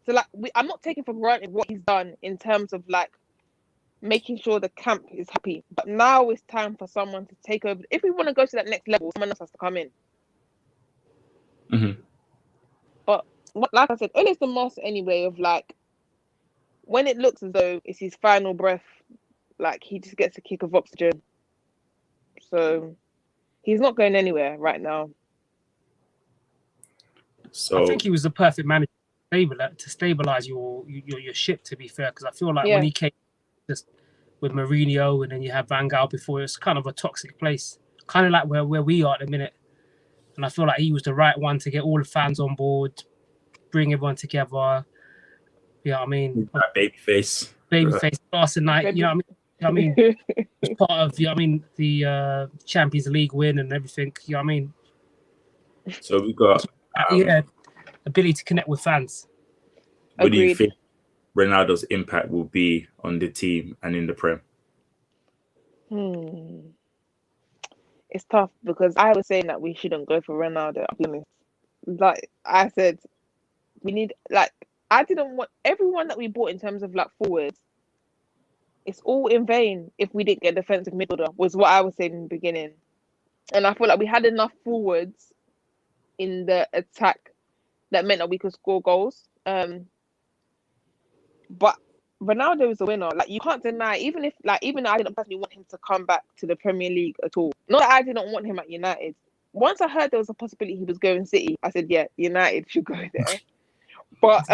So like, I'm not taking for granted what he's done in terms of like making sure the camp is happy. But now it's time for someone to take over. If we want to go to that next level, someone else has to come in. Mm-hmm. But like I said, Ole's the master anyway of like, when it looks as though it's his final breath, like he just gets a kick of oxygen. So he's not going anywhere right now. So I think he was the perfect manager to stabilize your ship, to be fair, because I feel like when he came just with Mourinho and then you had Van Gaal before, it's kind of a toxic place, kind of like where we are at the minute. And I feel like he was the right one to get all the fans on board, bring everyone together. You know what I mean? Babyface last night. You know what I mean? It was part of the Champions League win and everything. You know what I mean? So we got ability to connect with fans. What do you think Ronaldo's impact will be on the team and in the Prem? It's tough because I was saying that we shouldn't go for Ronaldo. I'll be honest. Like I said, we need I didn't want everyone that we bought in terms of like forwards. It's all in vain if we didn't get a defensive midfielder, was what I was saying in the beginning. And I feel like we had enough forwards in the attack that meant that we could score goals. But Ronaldo is a winner. Like you can't deny, even I didn't personally want him to come back to the Premier League at all. Not that I didn't want him at United. Once I heard there was a possibility he was going City, I said, yeah, United should go there. But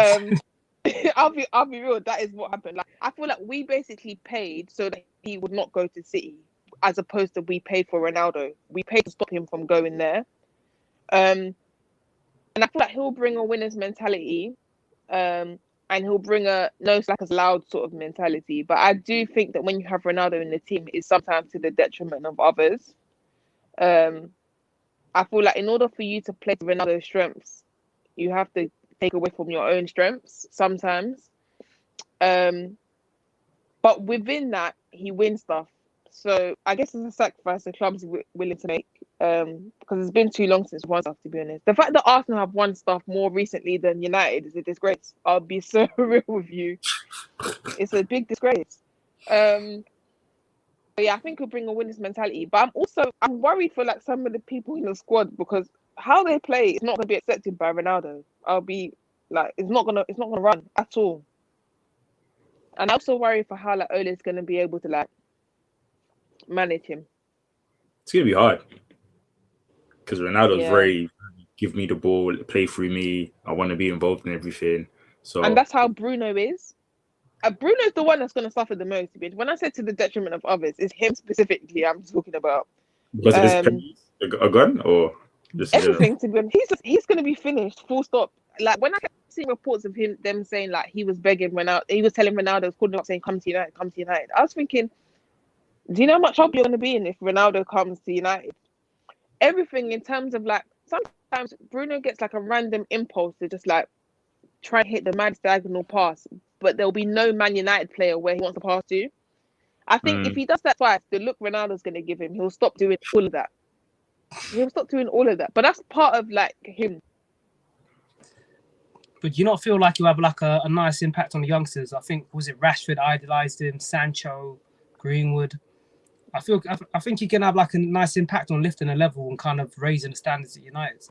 I'll be real, that is what happened. Like I feel like we basically paid so that he would not go to City, as opposed to we paid for Ronaldo. We paid to stop him from going there. And I feel like he'll bring a winner's mentality. And he'll bring a no slackers loud sort of mentality. But I do think that when you have Ronaldo in the team, it's sometimes to the detriment of others. I feel like in order for you to play to Ronaldo's strengths, you have to take away from your own strengths sometimes. But but within that, he wins stuff. So I guess it's a sacrifice the club's willing to make, because it's been too long since we won stuff, to be honest. The fact that Arsenal have won stuff more recently than United is a disgrace. I'll be so real with you. It's a big disgrace. But yeah, I think he'll bring a winner's mentality. But I'm worried for like some of the people in the squad, because how they play is not going to be accepted by Ronaldo. I'll be like, it's not gonna run at all. And I also worry for how like Ole's going to be able to like manage him. It's gonna be hard because Ronaldo's very give me the ball, play through me. I want to be involved in everything. So, and that's how Bruno is. Bruno's the one that's going to suffer the most. When I said to the detriment of others, it's him specifically I'm talking about. Because of his penalties, a gun or just everything. To be honest, he's going to be finished. Full stop. Like when I kept seeing reports of them saying like he was begging Ronaldo, he was telling Ronaldo, calling up saying, "Come to United, come to United." I was thinking, do you know how much trouble you're going to be in if Ronaldo comes to United? Everything in terms of like, sometimes Bruno gets like a random impulse to just like try and hit the mad diagonal pass, but there'll be no Man United player where he wants to pass to. I think if he does that twice, the look Ronaldo's going to give him, he'll stop doing all of that. But that's part of like him. But do you not feel like you have like a nice impact on the youngsters? I think, was it Rashford idolized him, Sancho, Greenwood? I think you can have like a nice impact on lifting a level and kind of raising the standards at United,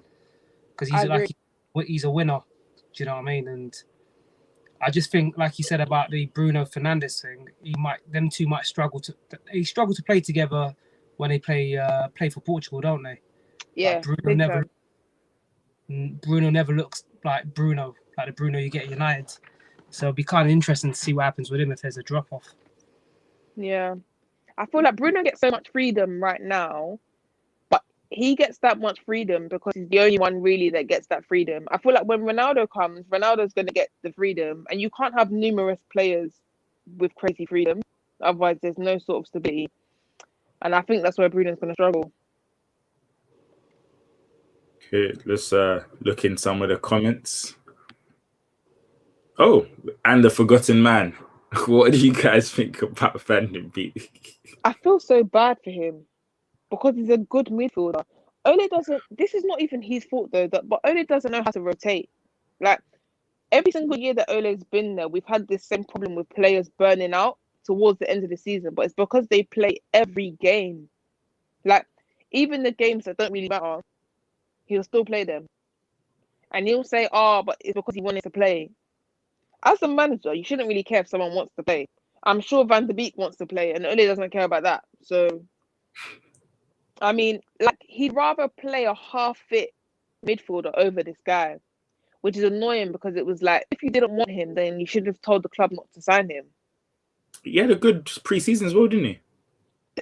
because he's a winner. Do you know what I mean? And I just think, like you said about the Bruno Fernandes thing, them two might struggle to play together when they play for Portugal, don't they? Yeah. Like Bruno never looks like Bruno, like the Bruno you get at United. So it'd be kind of interesting to see what happens with him if there's a drop off. Yeah. I feel like Bruno gets so much freedom right now, but he gets that much freedom because he's the only one really that gets that freedom. I feel like when Ronaldo comes, Ronaldo's going to get the freedom, and you can't have numerous players with crazy freedom. Otherwise, there's no sort of stability. And I think that's where Bruno's going to struggle. Okay, let's look in some of the comments. Oh, and the forgotten man. What do you guys think about Van de Beek? I feel so bad for him because he's a good midfielder. Ole doesn't. This is not even his fault though. But Ole doesn't know how to rotate. Like every single year that Ole's been there, we've had this same problem with players burning out towards the end of the season. But it's because they play every game. Like even the games that don't really matter, he'll still play them, and he'll say, "Oh, but it's because he wanted to play." As a manager, you shouldn't really care if someone wants to play. I'm sure Van de Beek wants to play, and Ole doesn't care about that. So, I mean, like he'd rather play a half-fit midfielder over this guy, which is annoying because it was like if you didn't want him, then you should have told the club not to sign him. He had a good pre-season as well, didn't he?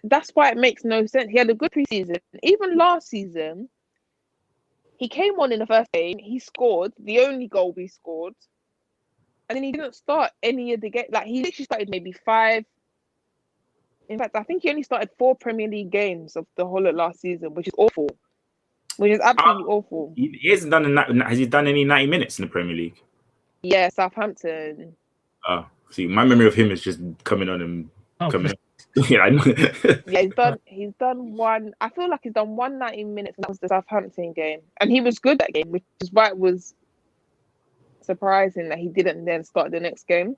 That's why it makes no sense. He had a good pre-season. Even last season, he came on in the first game. He scored the only goal we scored. And then he didn't start any of the games. Like, he literally started maybe 5. In fact, I think he only started 4 Premier League games of the whole of last season, which is awful. Which is absolutely awful. He hasn't done has he done any 90 minutes in the Premier League? Yeah, Southampton. Oh, see, my memory of him is just coming on and coming on. Yeah, I know. Yeah, he's done one. I feel like he's done 190 minutes, and that was the Southampton game. And he was good that game, which is why it was surprising that he didn't then start the next game.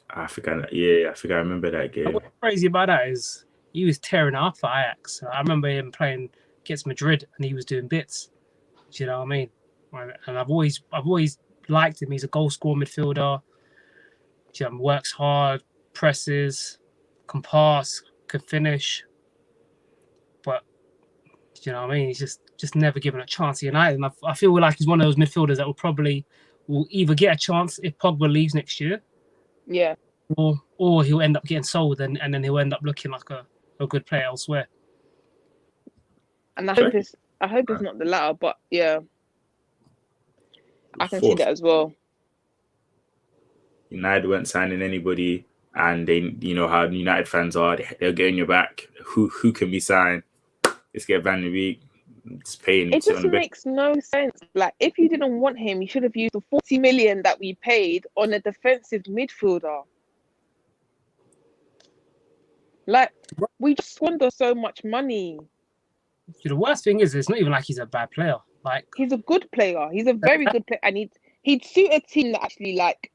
I think I remember that game. What's crazy about that is he was tearing up for Ajax. I remember him playing against Madrid and he was doing bits. Do you know what I mean? And I've always liked him. He's a goal scorer midfielder. Works hard, presses, can pass, can finish. But do you know what I mean? He's just never given a chance at United. And I feel like he's one of those midfielders that will either get a chance if Pogba leaves next year. Yeah. Or he'll end up getting sold and then he'll end up looking like a good player elsewhere. And I hope it's not the latter, but yeah. I can see that as well. United weren't signing anybody, and they, you know how United fans are, they'll get on your back. Who can be signed? Let's get Van de Beek. It's paying. It just makes no sense. Like, if you didn't want him, you should have used the 40 million that we paid on a defensive midfielder. Like, we just squander so much money. The worst thing is, it's not even like he's a bad player. Like, he's a good player. He's a very good player, and he'd suit a team that actually like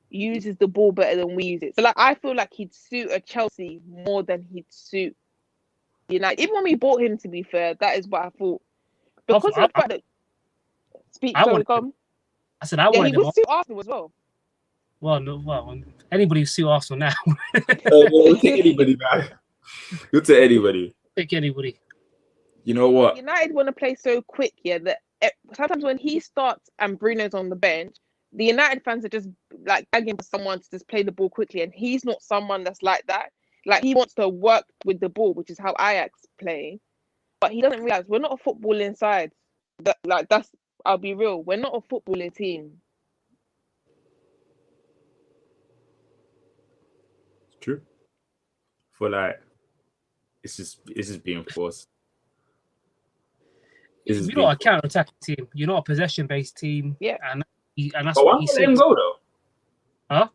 uses the ball better than we use it. So like, I feel like he'd suit a Chelsea more than he'd suit United. Even when we bought him, to be fair, that is what I thought. Because of the fact that I said I wanted he would suit Arsenal as well. Well, no, well, anybody who suit Arsenal now. We'll take anybody, man. We'll take anybody. Take anybody. You know what? United want to play so quick, yeah, that sometimes when he starts and Bruno's on the bench, the United fans are just like begging for someone to just play the ball quickly, and he's not someone that's like that. Like, he wants to work with the ball, which is how Ajax play, but he doesn't realize we're not a footballing side. I'll be real, we're not a footballing team. It's true. For like, it's just being forced. You're not a counter-attacking team. You're not a possession-based team. Yeah, and that's but what why not let him go though? Huh?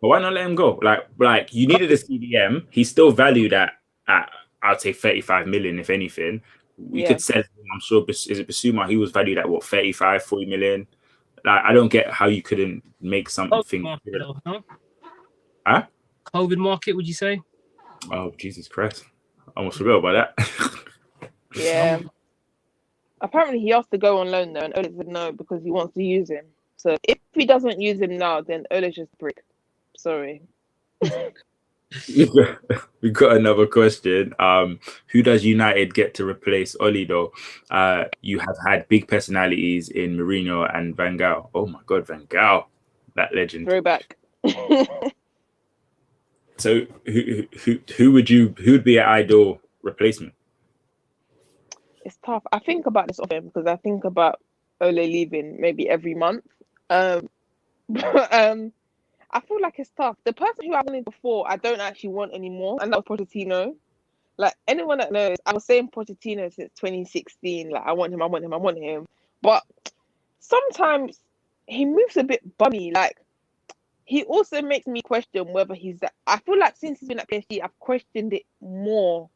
But why not let him go? Like you needed a CDM. He's still valued at I'd say 35 million, if anything. We could sell him. I'm sure. Is it Basuma? He was valued at what, 35, 40 million. Like, I don't get how you couldn't make something. Huh? COVID market, would you say? Oh, Jesus Christ! I almost forgot about that. Yeah. Apparently, he has to go on loan though, and Ole said no because he wants to use him. So if he doesn't use him now, then Ole's just a prick. Sorry. We got another question. Who does United get to replace Oli though? You have had big personalities in Mourinho and Van Gaal. Oh my God, Van Gaal, that legend. Throwback. So who would be an ideal replacement? It's tough. I think about this often because I think about Ole leaving maybe every month. But I feel like it's tough. The person who I wanted before, I don't actually want anymore, and that was Pochettino. Like, anyone that knows, I was saying Pochettino since 2016. Like, I want him. But sometimes he moves a bit bummy. Like, he also makes me question whether he's that. I feel like since he's been at PSG, I've questioned it more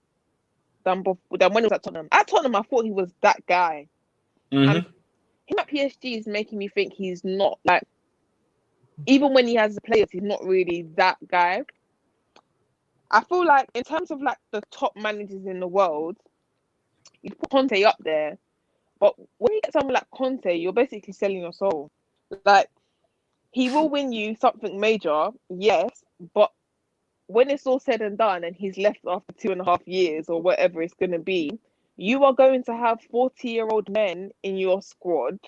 than when he was at Tottenham. At Tottenham, I thought he was that guy. Mm-hmm. And him at PSG is making me think he's not. Like, even when he has the players, he's not really that guy. I feel like in terms of like the top managers in the world, you put Conte up there, but when you get someone like Conte, you're basically selling your soul. Like, he will win you something major, yes, but when it's all said and done and he's left after 2.5 years or whatever it's going to be, you are going to have 40-year-old men in your squad.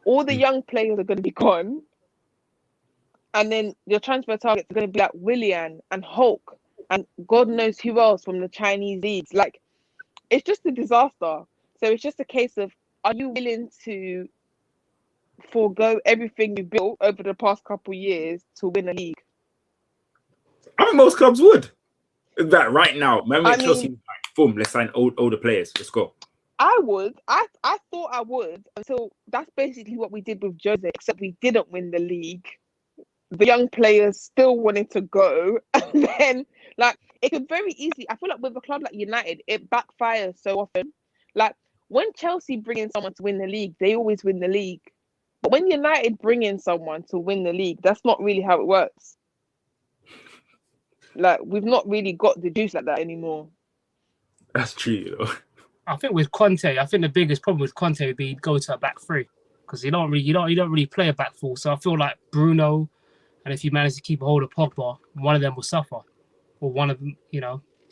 All the young players are going to be gone. And then your transfer targets are going to be like Willian and Hulk and God knows who else from the Chinese leagues. Like, it's just a disaster. So it's just a case of, are you willing to forego everything you built over the past couple of years to win a league? I think most clubs would. That right now, Chelsea, like, boom, let's sign older players. Let's go. I would. I thought I would until that's basically what we did with Jose, except we didn't win the league. The young players still wanted to go, and then like it could very easily. I feel like with a club like United, it backfires so often. Like, when Chelsea bring in someone to win the league, they always win the league. But when United bring in someone to win the league, that's not really how it works. Like, we've not really got the juice like that anymore. That's true, you know. I think with Conte, the biggest problem with Conte would be go to a back three because you don't really play a back four. So I feel like Bruno, and if you manage to keep a hold of Pogba, one of them will suffer, or one of them,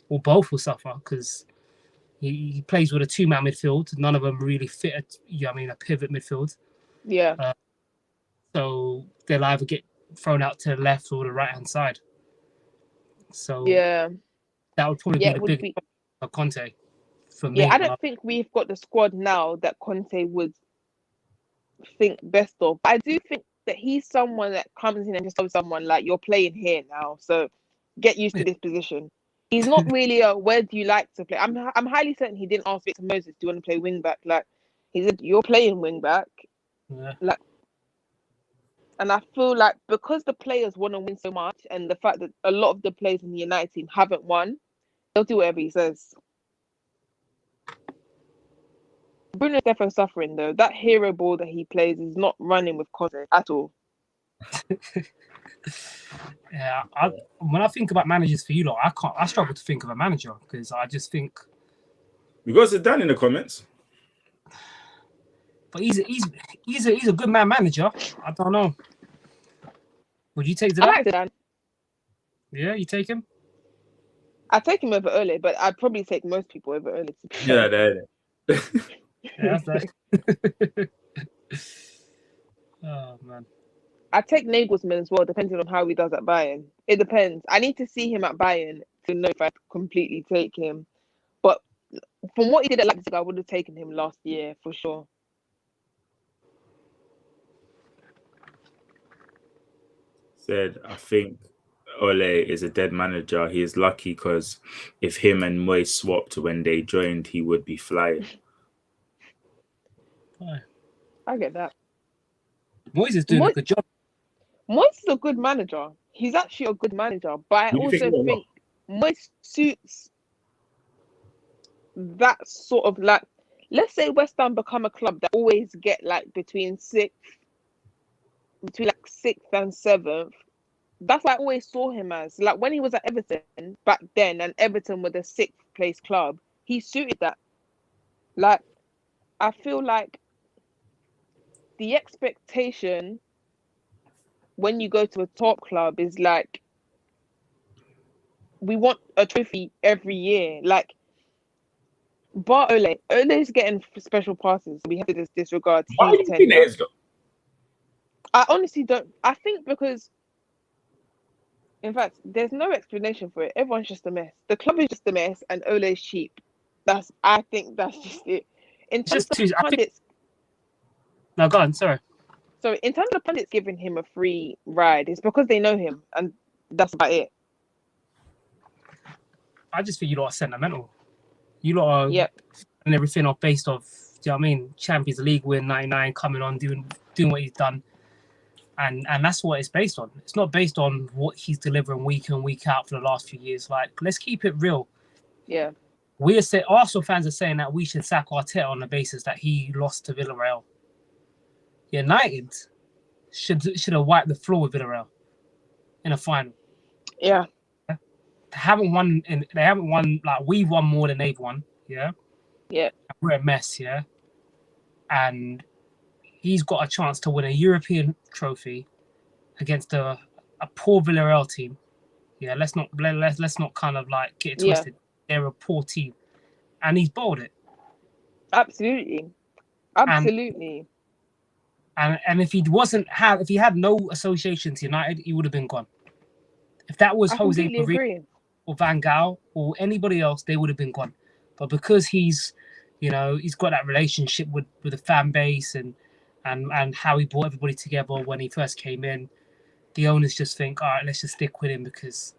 or both will suffer because he plays with a two-man midfield. None of them really fit a pivot midfield. Yeah. So they'll either get thrown out to the left or the right-hand side. So yeah, that would probably be the biggest problem of Conte for me. Yeah, I don't think we've got the squad now that Conte would think best of. I do think that he's someone that comes in and just tells someone, like, you're playing here now, so get used to this position. He's not really a where do you like to play. I'm highly certain he didn't ask Victor Moses, do you want to play wing back? Like, he said, you're playing wing back. Yeah. Like, And I feel like because the players want to win so much, and the fact that a lot of the players in the United team haven't won, they'll do whatever he says. Bruno's definitely suffering though. That hero ball that he plays is not running with Conte at all. Yeah, when I think about managers for you lot, I struggle to think of a manager because I just think. We got Zidane in the comments. But he's a good manager. I don't know. Would you take Zidane? I like Zidane. Yeah, you take him? I'd take him over Ole, but I'd probably take most people over Ole. Yeah, there. Yeah, that's Oh man. I take Nagelsmann as well, depending on how he does at Bayern. It depends. I need to see him at Bayern to know if I completely take him. But from what he did at Leipzig, I would have taken him last year for sure. Said, I think Ole is a dead manager. He is lucky because if him and Moy swapped when they joined, he would be flying. I get that. Moyes is doing a good job. Moyes is a good manager. He's actually a good manager, but I also think Moyes suits that sort of like, let's say West Ham become a club that always get like between sixth and seventh. That's what I always saw him as. Like when he was at Everton back then, and Everton were the sixth place club, he suited that. Like, I feel like the expectation when you go to a top club is like, we want a trophy every year. Like, but Ole's getting special passes. So we have to disregard. Why do you think that is, though? I honestly don't. I think because, in fact, there's no explanation for it. Everyone's just a mess. The club is just a mess, and Ole's cheap. I think that's just it. In terms of pundits. No, go on. Sorry. So in terms of pundits giving him a free ride, it's because they know him, and that's about it. I just think you lot are sentimental. You lot are and everything off based off, do you know what I mean? Champions League win 99, coming on, doing what he's done. And that's what it's based on. It's not based on what he's delivering week in, week out for the last few years. Like, let's keep it real. Yeah. Arsenal fans are saying that we should sack Arteta on the basis that he lost to Villarreal. United should have wiped the floor with Villarreal in a final. Yeah. They haven't won like we've won more than they've won. Yeah. Yeah. We're a mess, yeah. And he's got a chance to win a European trophy against a poor Villarreal team. Yeah, let's not kind of like get it twisted. Yeah. They're a poor team. And he's bowled it. Absolutely. And if he had no association to United, he would have been gone. If that was Jose Mourinho or Van Gaal or anybody else, they would have been gone. But because he's got that relationship with the fan base and how he brought everybody together when he first came in, the owners just think, all right, let's just stick with him because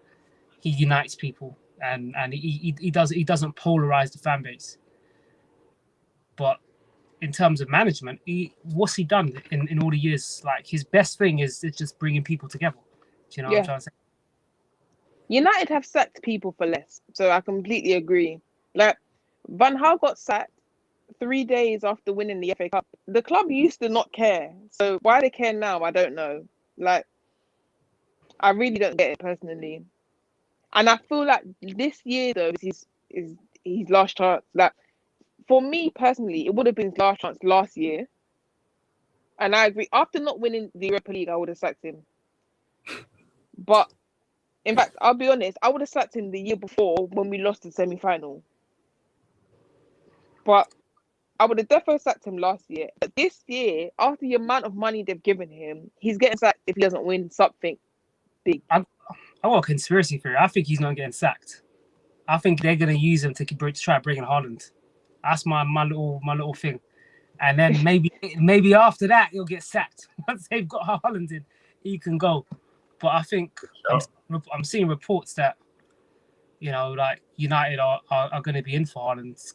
he unites people and he doesn't polarize the fan base. But in terms of management, what's he done in all the years? Like, his best thing is just bringing people together. Do you know what I'm trying to say? United have sacked people for less, so I completely agree. Like, Van Gaal got sacked 3 days after winning the FA Cup. The club used to not care, so why they care now, I don't know. Like, I really don't get it personally, and I feel like this year though is his last chance. Like, for me personally, it would have been his last chance last year, and I agree. After not winning the Europa League, I would have sacked him. But in fact, I'll be honest, I would have sacked him the year before when we lost the semi-final. But I would have definitely sacked him last year. But this year, after the amount of money they've given him, he's getting sacked if he doesn't win something big. I've got a conspiracy theory. I think he's not getting sacked. I think they're going to use him to try bringing Haaland. That's my little thing. And then maybe after that, he'll get sacked. Once they've got Haaland in, he can go. But I think I'm seeing reports that, like United are going to be in for Haaland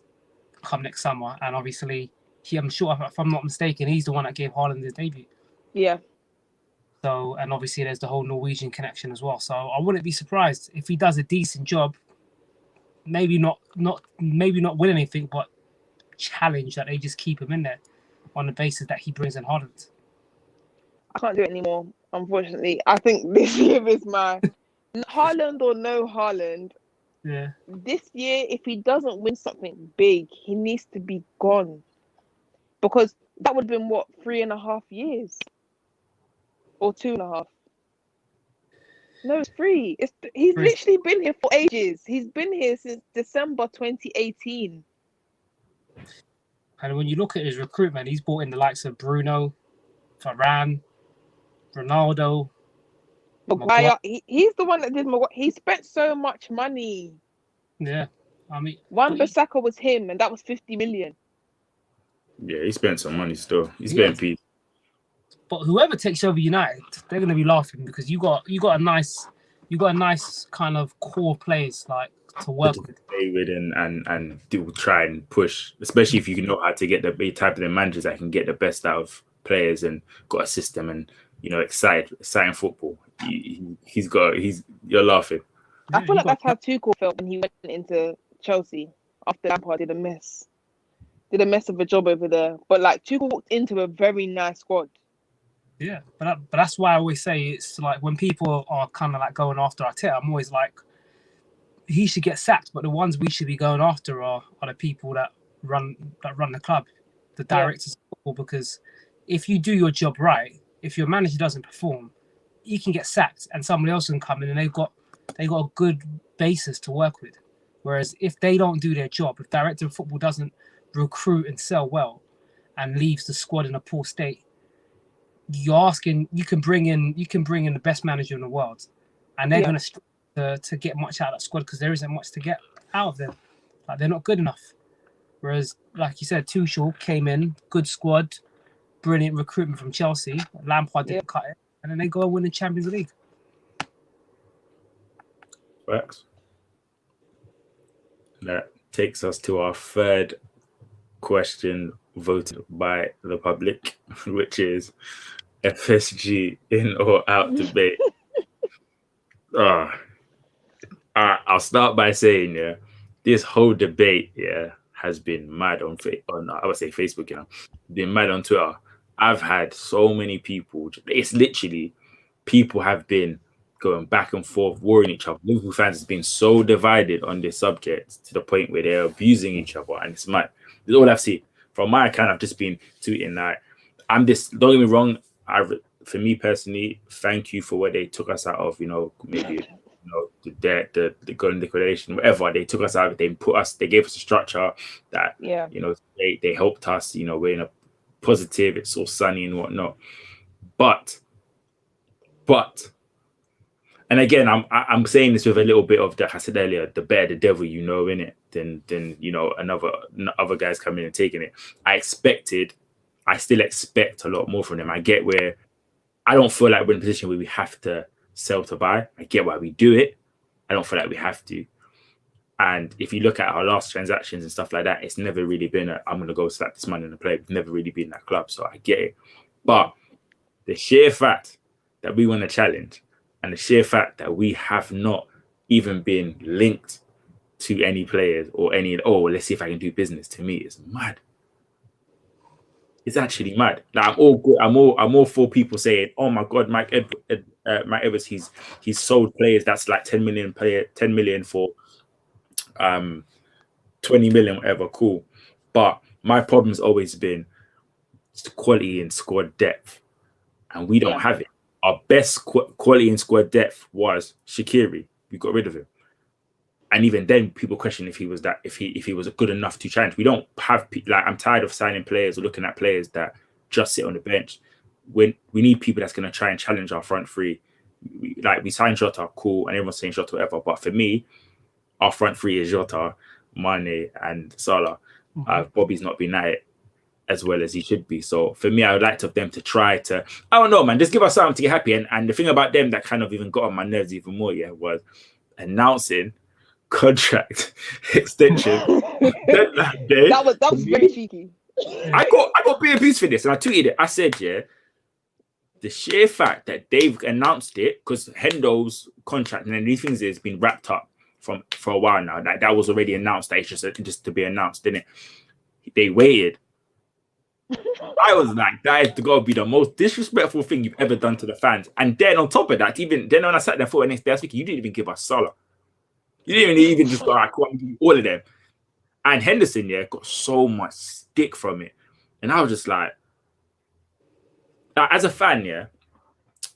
come next summer. And obviously, I'm sure, if I'm not mistaken, he's the one that gave Haaland his debut. Yeah. So, and obviously there's the whole Norwegian connection as well. So I wouldn't be surprised if he does a decent job. Maybe not win anything, but challenge that they just keep him in there on the basis that he brings in Haaland. I can't do it anymore, unfortunately. I think this year is my Haaland or no Haaland. Yeah. This year, if he doesn't win something big, he needs to be gone. Because that would have been, 3.5 years? Or 2.5? No, it's 3. He's literally been here for ages. He's been here since December 2018. And when you look at his recruitment, he's brought in the likes of Bruno, Varane, Ronaldo, Maguire. He's the one that did Maguire. He spent so much money. Yeah, I mean, Wan-Bissaka was him, and that was 50 million. Yeah, he spent some money still. He's spent peace. But whoever takes over United, they're going to be laughing because you got a nice kind of core players like to work with. Play with and do try and push, especially if you know how to get the type of the managers that can get the best out of players and got a system and exciting football. You're laughing. I feel like that's how Tuchel felt when he went into Chelsea after Lampard did a mess of a job over there. But like Tuchel walked into a very nice squad. Yeah, but that's why I always say it's like when people are kind of like going after Arteta, I'm always like, he should get sacked. But the ones we should be going after are the people that run the club, the directors of football. Because if you do your job right, if your manager doesn't perform, you can get sacked and somebody else can come in and they've got a good basis to work with. Whereas if they don't do their job, if director of football doesn't recruit and sell well and leaves the squad in a poor state, you can bring in the best manager in the world, and they're going to struggle to get much out of that squad because there isn't much to get out of them. Like they're not good enough. Whereas, like you said, Tuchel came in, good squad, brilliant recruitment from Chelsea. Lampard didn't cut it, and then they go and win the Champions League. Facts. That takes us to our third question voted by the public, which is FSG in or out debate. I'll start by saying, this whole debate, has been mad on I would say Facebook, been mad on Twitter. I've had so many people. It's literally people have been going back and forth, warring each other. Liverpool fans have been so divided on this subject to the point where they're abusing each other, and it's mad. That's all I've seen. From my account, I've just been tweeting that don't get me wrong. For me personally, thank you for what they took us out of. Maybe the debt, the gun liquidation, whatever. They took us out. They gave us a structure that they helped us. We're in a positive. It's all sunny and whatnot. But, and again, I'm saying this with a little bit of, like I said earlier, the better the devil in it than other guys coming in and taking it. I still expect a lot more from them. I get where I don't feel like we're in a position where we have to sell to buy. I get why we do it. I don't feel like we have to. And if you look at our last transactions and stuff like that, it's never really been I'm going to go slap this money in the play. We've never really been that club, so I get it. But the sheer fact that we want to challenge and the sheer fact that we have not even been linked to any players or let's see if I can do business, to me is mad. It's actually mad. Like, I'm all good. I'm all for people saying, "Oh my God, Mike Edwards, he's sold players that's like 10 million for 20 million, whatever." Cool. But my problem's always been quality and squad depth, and we don't have it. Our best quality and squad depth was Shaqiri. We got rid of him. And even then, people question if he was good enough to challenge. We don't have I'm tired of signing players or looking at players that just sit on the bench. When we need people that's going to try and challenge our front three. We signed Jota, cool, and everyone's saying Jota, whatever. But for me, our front three is Jota, Mane, and Salah. Bobby's not been at it as well as he should be. So for me, I would like them to try to, I don't know, man, just give us something to get happy. And the thing about them that kind of even got on my nerves even more, was announcing contract extension. That was very cheeky. I got BMPs for this, and I tweeted it. I said, the sheer fact that they've announced it, because Hendo's contract and then these things has been wrapped up for a while now. That was already announced. That it's just to be announced, didn't it? They waited. I was like, that is got to be the most disrespectful thing you've ever done to the fans. And then on top of that, even then when I sat there for the next day, I was thinking, you didn't even give us Salah. You didn't even just go, all right, cool, I'm giving you all of them. And Henderson, got so much stick from it. And I was just like, as a fan,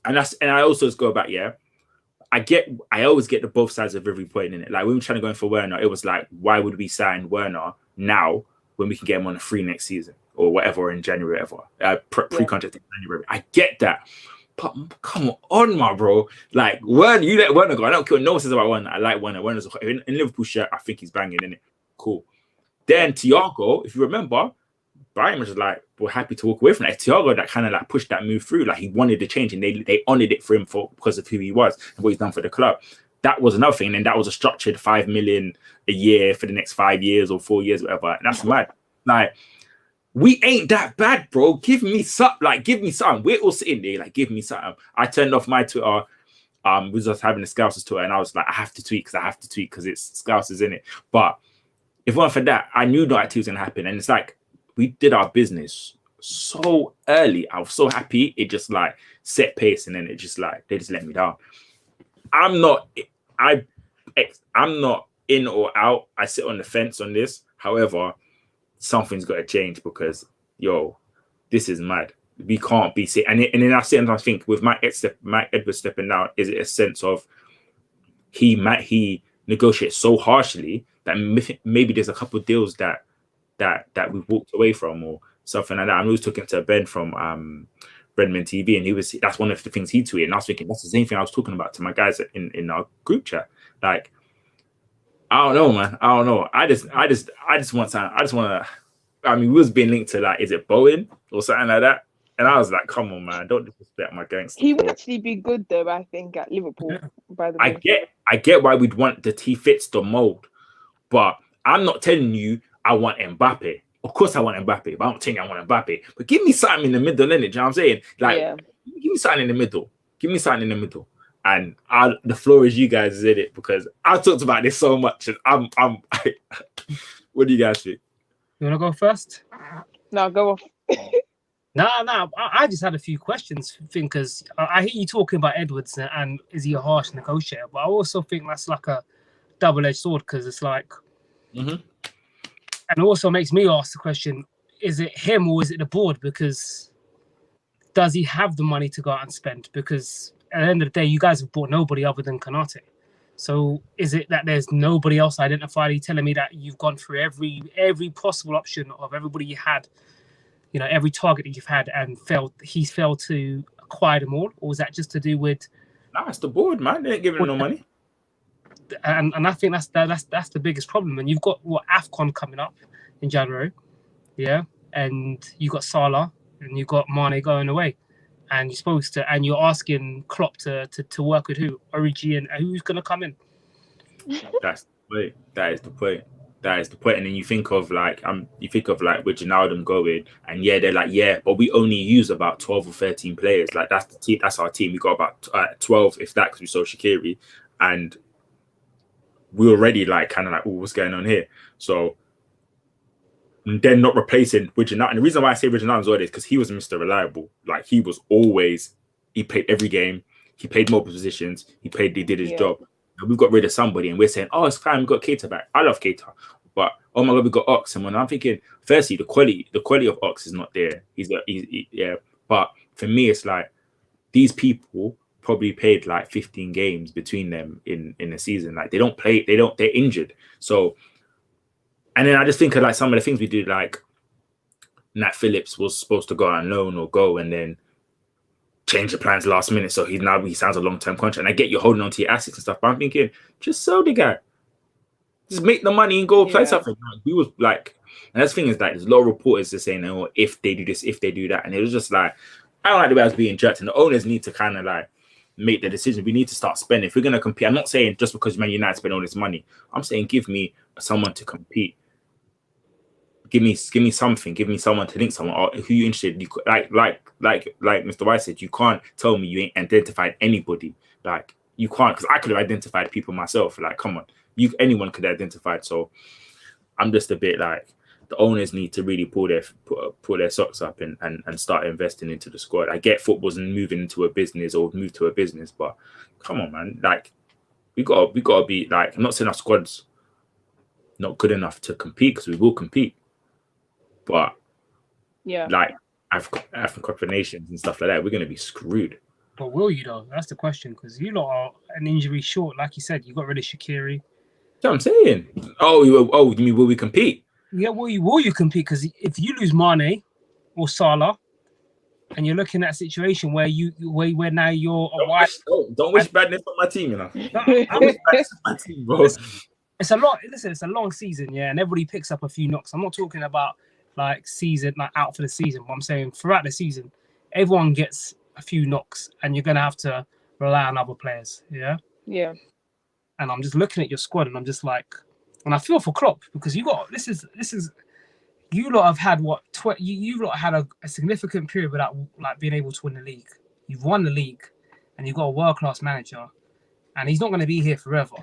and I also just go back, I always get the both sides of every point in it. Like when we were trying to go in for Werner, it was like, why would we sign Werner now when we can get him on a free next season or whatever in January, whatever, pre-contract in January? I get that. But come on, my bro. Like, Werner, you let Werner go. I don't care what no one says about Werner. I like Werner. Werner's in Liverpool shirt. I think he's banging, innit? Cool. Then Thiago, if you remember, Brian was just like, we're happy to walk away from that. Thiago that kind of like pushed that move through. Like he wanted to change and they honored it for him because of who he was and what he's done for the club. That was another thing. And then that was a structured 5 million a year for the next 5 years or 4 years, whatever. And that's mad. Like, we ain't that bad, bro. Give me something. Like, give me something. We're all sitting there, like, give me something. I turned off my Twitter. We was just having the Scousers Twitter, and I was like, I have to tweet because it's Scousers in it. But if it weren't for that, I knew that was gonna happen. And it's like we did our business so early. I was so happy. It just like set pace, and then it just like they just let me down. I'm not in or out. I sit on the fence on this. However, something's got to change because this is mad. We can't be sick. And then I sit and I think with Mike Edwards stepping down, is it a sense of he negotiates so harshly that maybe there's a couple of deals that we've walked away from or something like that. I was talking to Ben from Redmond TV, and that's one of the things he tweeted. And I was thinking that's the same thing I was talking about to my guys in our group chat. Like, I don't know, man. I don't know. I just want something. I just want to. I mean, we was being linked to like, is it Bowen or something like that? And I was like, come on, man, don't disrespect my gangster. He would actually be good though, I think, at Liverpool. Yeah. By the way, I get why we'd want that he fits the mold, but I'm not telling you I want Mbappe. Of course, I want Mbappe, but I'm not telling you I want Mbappe. But give me something in the middle, innit? You know what I'm saying? Like, give me something in the middle. Give me something in the middle. And the floor is you guys, is it? Because I've talked about this so much, and what do you guys think? You want to go first? No, go off. No. I just had a few questions, because I hear you talking about Edwards and is he a harsh negotiator? But I also think that's like a double-edged sword, because it's like, and it also makes me ask the question: is it him or is it the board? Because does he have the money to go out and spend? Because at the end of the day, you guys have bought nobody other than Konate. So is it that there's nobody else identified? Are you telling me that you've gone through every possible option of everybody you had, every target that you've had, and he's failed to acquire them all? Or is that just to do with? Nah, it's the board, man. They ain't giving him no money. And I think that's the biggest problem. And you've got AFCON coming up in January, and you got Salah and you got Mane going away. And you're asking Klopp to work with who? Origi, and who's going to come in? That's the point. That is the point. And then you think of like Wijnaldum going, and they're like, but we only use about 12 or 13 players. Like that's the team. That's our team. We got about 12, if that, because we saw Shaqiri, and we already like kind of like, what's going on here? So. And then not replacing Wijnaldum. And the reason why I say Wijnaldum is because he was Mr. Reliable. Like he played every game. He played multiple positions. He did his job. And we've got rid of somebody, and we're saying, oh, it's fine. We've got Keita back. I love Keita, but oh my God, we've got Ox. And when I'm thinking, firstly, the quality of Ox is not there. But for me, it's like these people probably played like 15 games between them in a season. Like they don't play. They're injured. So. And then I just think of like some of the things we do, like Nat Phillips was supposed to go on loan or go, and then change the plans last minute. So he signs a long-term contract. And I get you holding on to your assets and stuff, but I'm thinking, just sell the guy. Just make the money and go play something. We was like, and that's the thing is like, there's a lot of reporters that saying, oh, if they do this, if they do that. And it was just like, I don't like the way I was being jerked. And the owners need to kind of like make the decision. We need to start spending. If we're going to compete, I'm not saying just because Man United spend all this money. I'm saying give me someone to compete. give me something, give me someone to link someone, or who you interested. You like Mr. White said, you can't tell me you ain't identified anybody. Like, you can't, because I could have identified people myself. Like, come on, anyone could have identified. So I'm just a bit like, the owners need to really pull their socks up and start investing into the squad. I get football's moving into a business or move to a business, but come on, man. Like, we gotta be like, I'm not saying our squad's not good enough to compete, because we will compete. But yeah, like African Cup of Nations and stuff like that, we're gonna be screwed. But will you though? That's the question, because you lot are an injury short. Like you said, you got rid of Shaqiri. That's what I'm saying. Oh, you mean will we compete? Yeah, will you compete? Because if you lose Mane or Salah, and you're looking at a situation where now you're a white. Don't wish badness on my team, you know. Don't wish badness on my team, bro. It's a lot. Listen, it's a long season, yeah, and everybody picks up a few knocks. I'm not talking about like season, like out for the season, but I'm saying throughout the season, everyone gets a few knocks, and you're gonna have to rely on other players, yeah. Yeah. And I'm just looking at your squad, and I'm just like, and I feel for Klopp, because you lot have had what you lot had a significant period without like being able to win the league. You've won the league, and you've got a world-class manager, and he's not going to be here forever.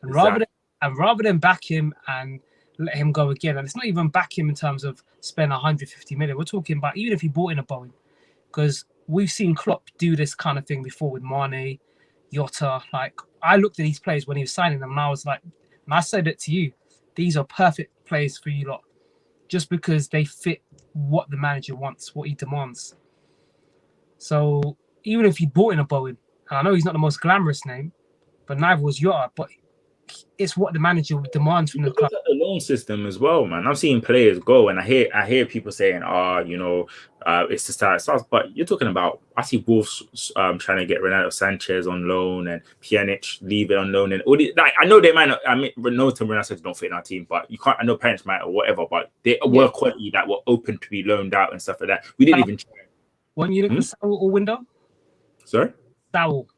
And rather than back him and let him go again, and it's not even back him in terms of spend 150 million. We're talking about even if he bought in a Boeing, because we've seen Klopp do this kind of thing before with Mane, Jota. Like, I looked at these players when he was signing them, and I was like, and I said it to you, these are perfect players for you lot, just because they fit what the manager wants, what he demands. So even if he bought in a Bowen, and I know he's not the most glamorous name, but neither was Jota, but it's what the manager demands from the club. The loan system as well, man. I'm seeing players go, and I hear people saying, it's the start, but you're talking about, I see Wolves trying to get Renato Sanchez on loan and Pjanic leave it on loan, and all these, like, I know they might not, I mean, Renato and Renato don't fit in our team, but you can't, I know parents might or whatever, but they were quality that were open to be loaned out and stuff like that. We didn't even try. When you look at Saul or Window? Sorry? Saul,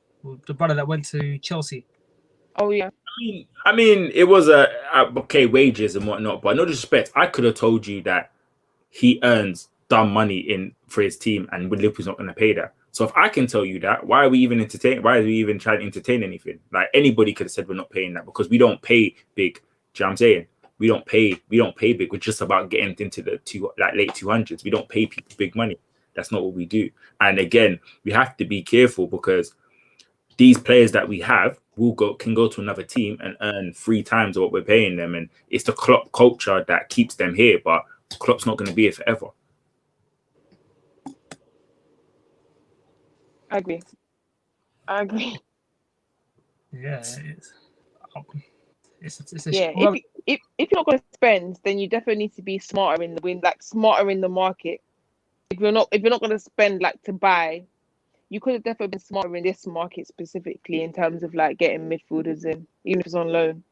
the brother that went to Chelsea. Oh, yeah. I mean, it was okay, wages and whatnot, but no disrespect, I could have told you that he earns dumb money for his team, and Liverpool's not going to pay that. So if I can tell you that, why are we even entertaining? Why are we even trying to entertain anything? Like, anybody could have said we're not paying that, because we don't pay big. Do you know what I'm saying? We don't pay big. We're just about getting into the late 200s. We don't pay people big money. That's not what we do. And again, we have to be careful, because these players that we have can go to another team and earn 3 times what we're paying them, and it's the Klopp culture that keeps them here. But Klopp's not going to be here forever. I agree. Yeah, it's a yeah. If you're not going to spend, then you definitely need to be smarter in the market. If you're not going to spend like to buy, you could have definitely been smarter in this market specifically in terms of like getting midfielders in, even if it's on loan.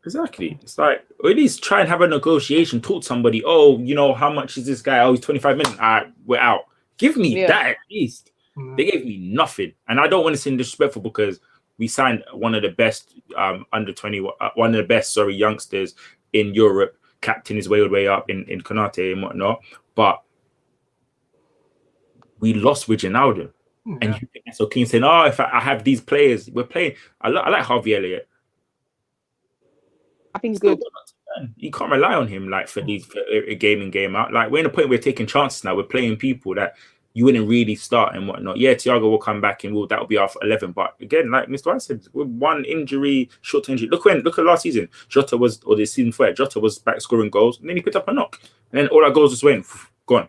Exactly. It's like, or at least try and have a negotiation. Talk to somebody. Oh, how much is this guy? Oh, he's 25 minutes. All right, we're out. Give me that at least. They gave me nothing, and I don't want to seem disrespectful, because we signed one of the best under 20, one of the best youngsters in Europe. Captain his way up in Konate and whatnot, but we lost Wijnaldum. And you think that's okay, saying, "Oh, if I have these players, we're playing." I like Harvey Elliott. I think he's good. You can't rely on him like for game in, game out. Like, we're in a point where we're taking chances now. We're playing people that you wouldn't really start and whatnot. Yeah, Thiago will come back and that'll be our 11. But again, like Mr. White said, with one injury, short injury. Look at last season. Jota was, or the season before, Jota was back scoring goals, and then he picked up a knock, and then all our goals just went gone.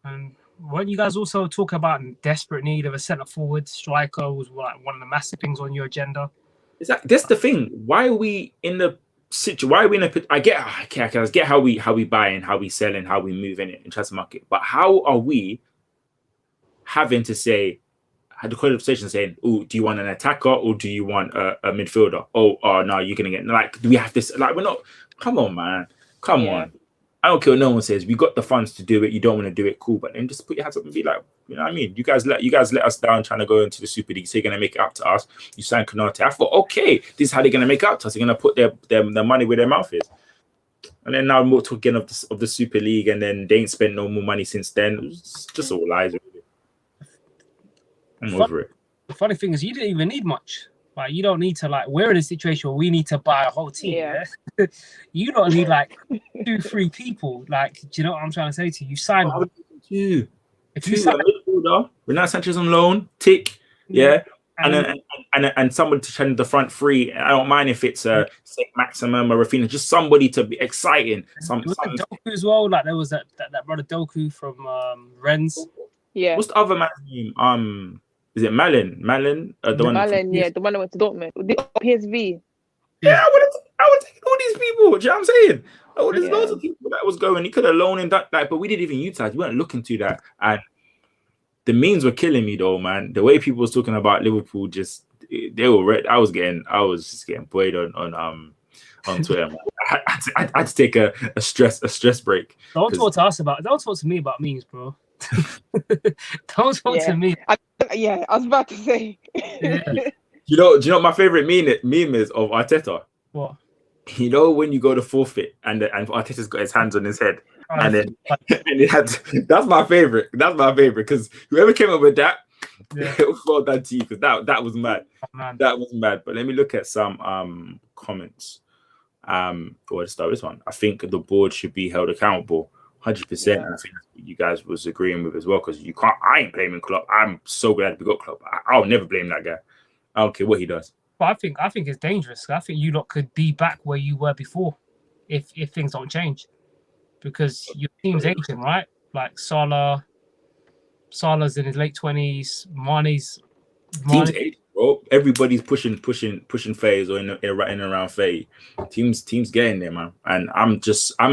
And weren't you guys also talk about desperate need of a centre forward? Striker was like one of the massive things on your agenda. That's the thing. Why are we in the situation? Why are we in a? I get how we buy and how we sell and how we move in transfer market. But how are we having to had the conversation saying, "Oh, do you want an attacker or do you want a midfielder?" Oh, no, you're gonna get, like, do we have this? Like, we're not. Come on, man. Come on. I don't care what no one says. We got the funds to do it. You don't want to do it, cool. But then just put your hands up and be like, you know what I mean? You guys let us down trying to go into the Super League. So you're gonna make it up to us. You signed Konate. I thought, okay, this is how they're gonna make it up to us. They're gonna put their money where their mouth is. And then now we're talking of the Super League, and then they ain't spent no more money since then. It was just all lies. Really. I'm over it. The funny thing is, you didn't even need much. Like, you don't need to, like, we're in a situation where we need to buy a whole team. Yeah. You don't need like 2-3 people. Like, do you know what I'm trying to say to you? You sign two. If you sign midfielder, Renato Sanchez on loan, tick, yeah. And somebody to challenge the front three. I don't mind if it's Saint Maximum or Rafinha, just somebody to be exciting. Doku as well. Like, there was that brother Doku from RANTS. Yeah. What's the other man's name? Is it Malin? The one that went to Dortmund. The PSV. Yeah, I would take all these people. Do you know what I'm saying? Oh, there's loads of people that was going. He could have loaned in that, but we didn't even utilize. We weren't looking to that. And the memes were killing me though, man. The way people was talking about Liverpool, just they were red. I was just getting buoyed on Twitter. Man. I had to take a stress break. Don't talk to me about memes, bro. Don't talk to me. I was about to say. Do you know what my favorite meme is of Arteta? What? You know when you go to forfeit and Arteta's got his hands on his head, and then it had that's my favorite. That's my favorite because whoever came up with that, it was well done to you because that was mad. Oh, that was mad. But let me look at some comments. Or to start this one, I think the board should be held accountable. 100%, and I think that's what you guys was agreeing with as well. Because I ain't blaming Klopp. I'm so glad we got Klopp. I'll never blame that guy. I don't care what he does. But I think it's dangerous. I think you lot could be back where you were before, if things don't change, because your team's aging, right? Like Salah's in his late 20s. Mane's team's aging, bro. Everybody's pushing phase or in and around phase. Teams getting there, man. And I'm at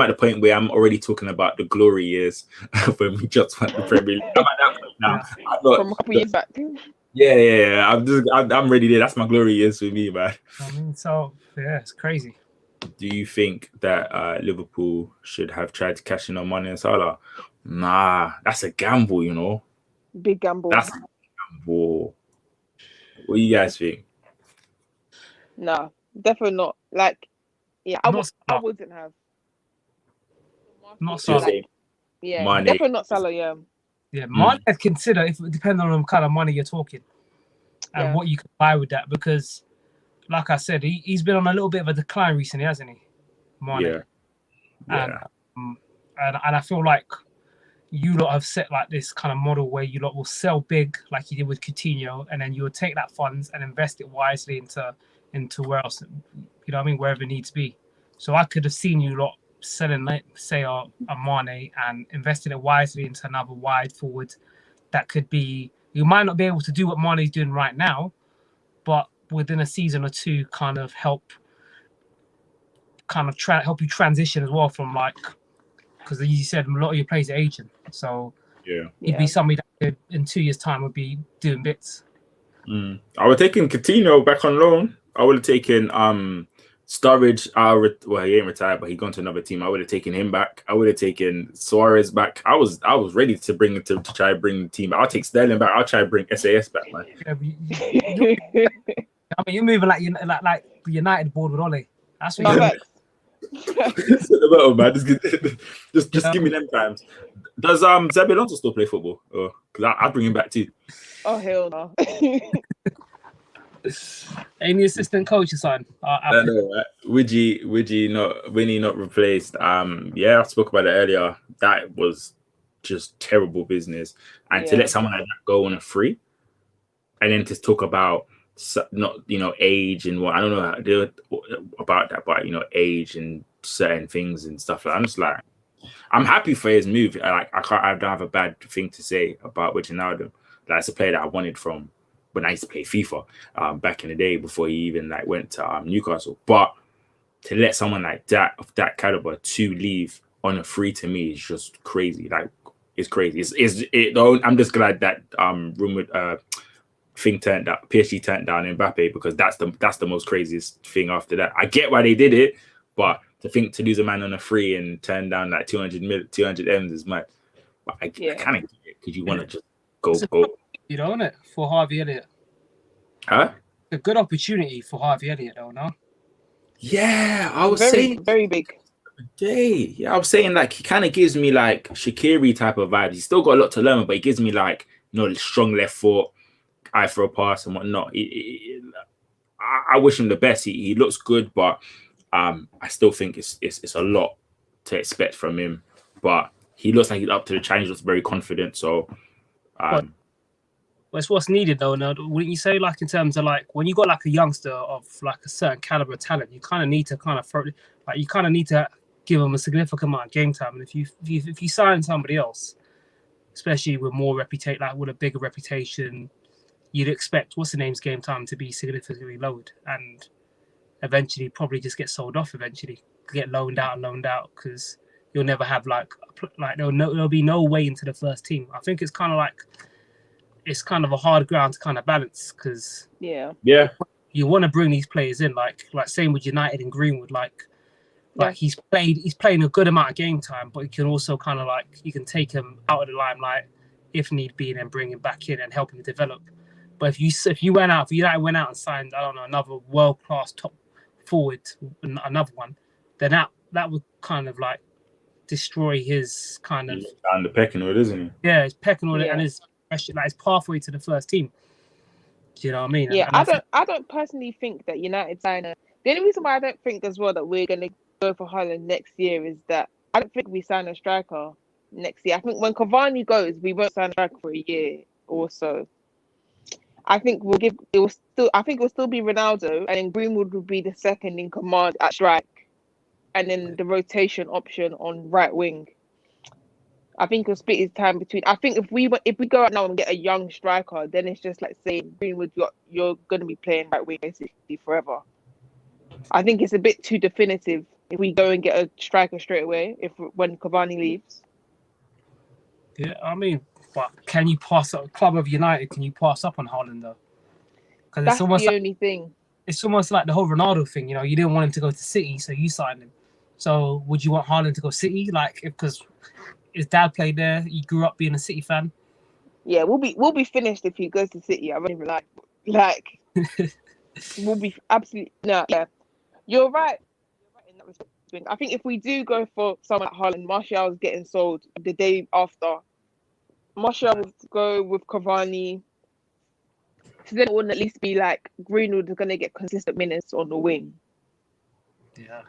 the point where I'm already talking about the glory years when we just won the Premier League. I'm at that point now. From a couple years back. Yeah. I'm ready there. That's my glory years for me, man. I mean, so yeah, it's crazy. Do you think that Liverpool should have tried to cash in on Mane and Salah? Nah, that's a gamble, you know. Big gamble. That's a gamble. What do you guys think? No, definitely not. Like, yeah, I wouldn't have. Not Salah. Yeah, Mane. definitely not Salah. Yeah. Yeah, Mane I'd consider if depending on the kind of money you're talking and what you can buy with that, because, like I said, he's been on a little bit of a decline recently, hasn't he? Mane. Yeah. And I feel like you lot have set like this kind of model where you lot will sell big, like you did with Coutinho, and then you will take that funds and invest it wisely into where else, you know what I mean, wherever it needs to be. So I could have seen you lot selling, say, a Mane and investing it wisely into another wide forward that could be, you might not be able to do what Mane's doing right now, but within a season or two kind of help you transition as well from, like, because you said a lot of your players are aging, so he'd be somebody that could, in 2 years' time, would be doing bits. I would have taken Coutinho back on loan. I would have taken Sturridge. He ain't retired, but he gone to another team. I would have taken him back. I would have taken Suarez back. I was ready to bring it to try to bring the team. I'll take Sterling back. I'll try to bring SAS back, man. I mean, you're moving like the United board with Ole. That's what you're man. Just give me them times. Does Xabi Alonso still play football? Because I'll bring him back too. Oh hell no. Any assistant coach assigned? I know, right? Winnie not replaced. I spoke about it earlier. That was just terrible business. And to let someone like that go on a free, and then to talk about not age and what, I don't know how to do about that, but age and certain things and stuff. I'm just like, I'm happy for his move. I don't have a bad thing to say about Wijnaldum. That's a player that I wanted from when I used to play FIFA back in the day before he even went to Newcastle. But to let someone like that of that caliber to leave on a free, to me is just crazy. Like, it's crazy. I'm just glad that PSG turned down Mbappe, because that's the most craziest thing after that. I get why they did it, but to lose a man on a free and turn down like 200 M's is mad. But I kind of get it, because you want to just go. You know, it for Harvey Elliott. Huh? A good opportunity for Harvey Elliott, though, no? Yeah, I was saying very big. Yeah, I was saying like he kind of gives me like Shaqiri type of vibes. He's still got a lot to learn, but he gives me like strong left foot, eye for a pass and whatnot. I wish him the best. He looks good, but I still think it's a lot to expect from him. But he looks like he's up to the challenge. Looks very confident. So, it's what's needed though. Now, wouldn't you say, like in terms of like when you got like a youngster of like a certain caliber of talent, you kind of need to give them a significant amount of game time. And if you sign somebody else, especially with more reputation, like with a bigger reputation, you'd expect what's the name's game time to be significantly lowered, and eventually probably just get sold off. Eventually, get loaned out because you'll never have like there'll be no way into the first team. I think it's kind of a hard ground to kind of balance because yeah, you want to bring these players in like same with United and Greenwood he's playing a good amount of game time, but you can also kind of like you can take him out of the limelight if need be and then bring him back in and help him develop. But if United went out and signed, I don't know, another world class top forward, another one, then that would kind of like destroy his kind of down the pecking order, isn't he? Yeah, his pecking order and his pathway to the first team. Do you know what I mean? Yeah, I don't personally think that United sign a. The only reason why I don't think as well that we're gonna go for Haaland next year is that I don't think we sign a striker next year. I think when Cavani goes, we won't sign a striker for a year or so. I think it will still be Ronaldo, and then Greenwood will be the second in command at strike, and then the rotation option on right wing. I think he'll split his time between. I think if we go out now and get a young striker, then it's just like saying Greenwood, you're going to be playing right wing basically forever. I think it's a bit too definitive if we go and get a striker straight away when Cavani leaves. Yeah, I mean, but can you pass up Club of United? Can you pass up on Haaland though? Because that's the only thing. It's almost like the whole Ronaldo thing. You didn't want him to go to City, so you signed him. So would you want Haaland to go City? Because his dad played there. He grew up being a City fan. Yeah, we'll be finished if he goes to City. I don't even like we'll be absolutely no. Yeah, you're right. In that respect. I think if we do go for someone like Haaland, Martial's getting sold the day after. Martial will go with Cavani. So then it wouldn't at least be like Greenwood is going to get consistent minutes on the wing. Yeah.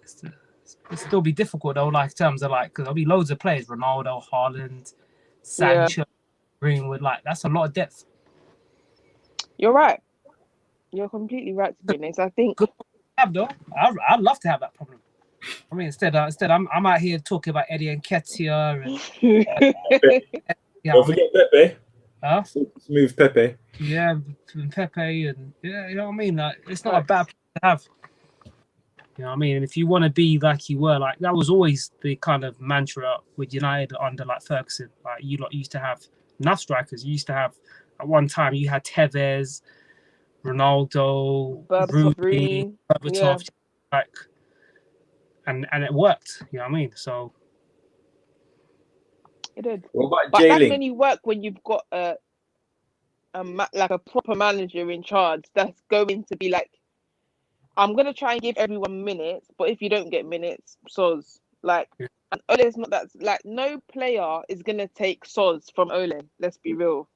It'll still be difficult though, like in terms of because there'll be loads of players, Ronaldo, Haaland, Sancho, Greenwood, that's a lot of depth. You're right. You're completely right to be honest. I think I'd love to have that problem. I mean, instead I'm out here talking about Eddie Nketiah and don't forget Pepe. Huh? Smooth Pepe. Yeah, Pepe and you know what I mean? It's not a bad place to have. You know what I mean? And if you want to be like you were, that was always the kind of mantra with United under Ferguson. You lot used to have enough strikers. You used to have at one time you had Tevez, Ronaldo, Rudy, Berbatov, and it worked. You know what I mean? So it did. What about but Jailing? That only work when you've got a proper manager in charge that's going to be like, I'm gonna try and give everyone minutes, but if you don't get minutes, soz. And Ole's not that. No player is gonna take soz from Ole. Let's be real.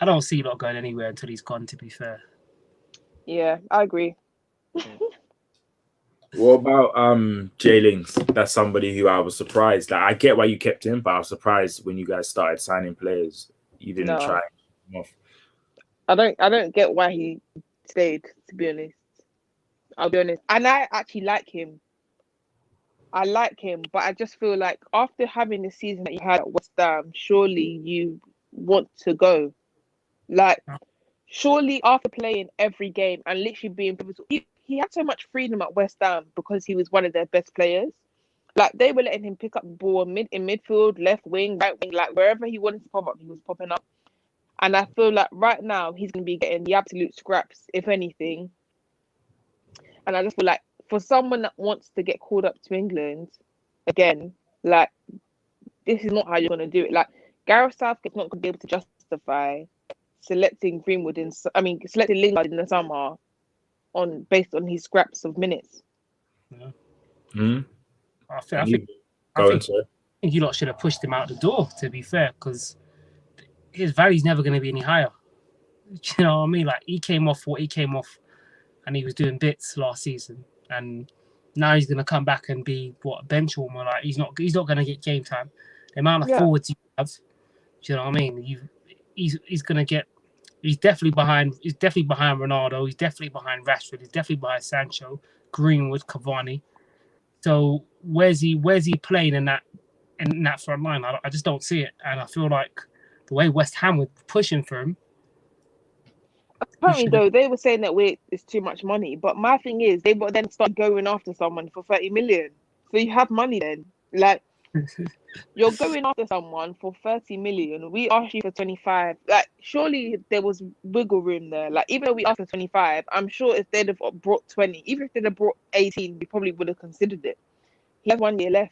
I don't see not going anywhere until he's gone. To be fair. Yeah, I agree. What about Jailings? That's somebody who I was surprised. I get why you kept him, but I was surprised when you guys started signing players. You didn't try him off. I don't get why he stayed, to be honest. I'll be honest. And I actually like him. But I just feel like after having the season that you had at West Ham, surely you want to go. Surely after playing every game and literally being pivotal, he had so much freedom at West Ham because he was one of their best players. They were letting him pick up the ball in midfield, left wing, right wing, wherever he wanted to pop up, he was popping up. And I feel like right now he's going to be getting the absolute scraps, if anything. And I just feel like for someone that wants to get called up to England, again, this is not how you're going to do it. Gareth Southgate's not going to be able to justify selecting selecting Lingard in the summer based on his scraps of minutes. Yeah. Hmm. I think you lot should have pushed him out the door, to be fair, because his value's never going to be any higher. Do you know what I mean? Like, he came off what he came off, and he was doing bits last season, and now he's going to come back and be a bench warmer. Like, he's not going to get game time. The amount of forwards you have, do you know what I mean? He's going to get. He's definitely behind. He's definitely behind Ronaldo. He's definitely behind Rashford. He's definitely behind Sancho, Greenwood, Cavani. So where's he playing in that front line? I just don't see it, and I feel like the way West Ham were pushing for him. Apparently, though, they were saying that it's too much money. But my thing is, they would then start going after someone for 30 million. So you have money then. Like, you're going after someone for 30 million. We asked you for 25. Like, surely there was wiggle room there. Like, even though we asked for 25, I'm sure if they'd have brought 20, even if they'd have brought 18, we probably would have considered it. He has 1 year left.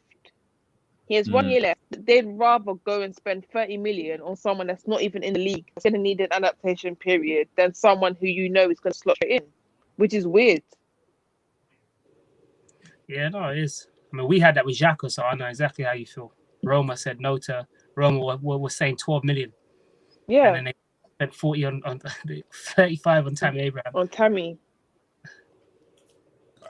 He has 1 year left. They'd rather go and spend 30 million on someone that's not even in the league, that's going to need an adaptation period, than someone who you know is going to slot straight in, which is weird. Yeah, no, it is. I mean, we had that with Xhaka, so I know exactly how you feel. Roma said no to Roma. Was saying 12 million. Yeah. And then they spent 40 on 35 on Tammy Abraham. On Tammy.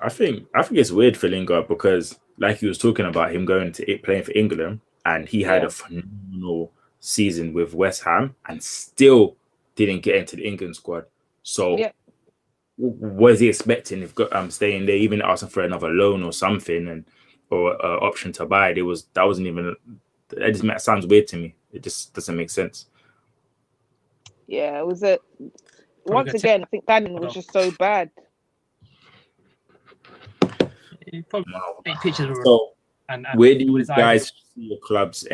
I think it's weird for Lingard because, like he was talking about, him going to playing for England, and he had a phenomenal season with West Ham, and still didn't get into the England squad. So, what is he expecting if staying there, even asking for another loan or something, or option to buy? That sounds weird to me. It just doesn't make sense. Yeah, it was once again. I think Bannon was just so bad. Take pictures of and where do you guys see your clubs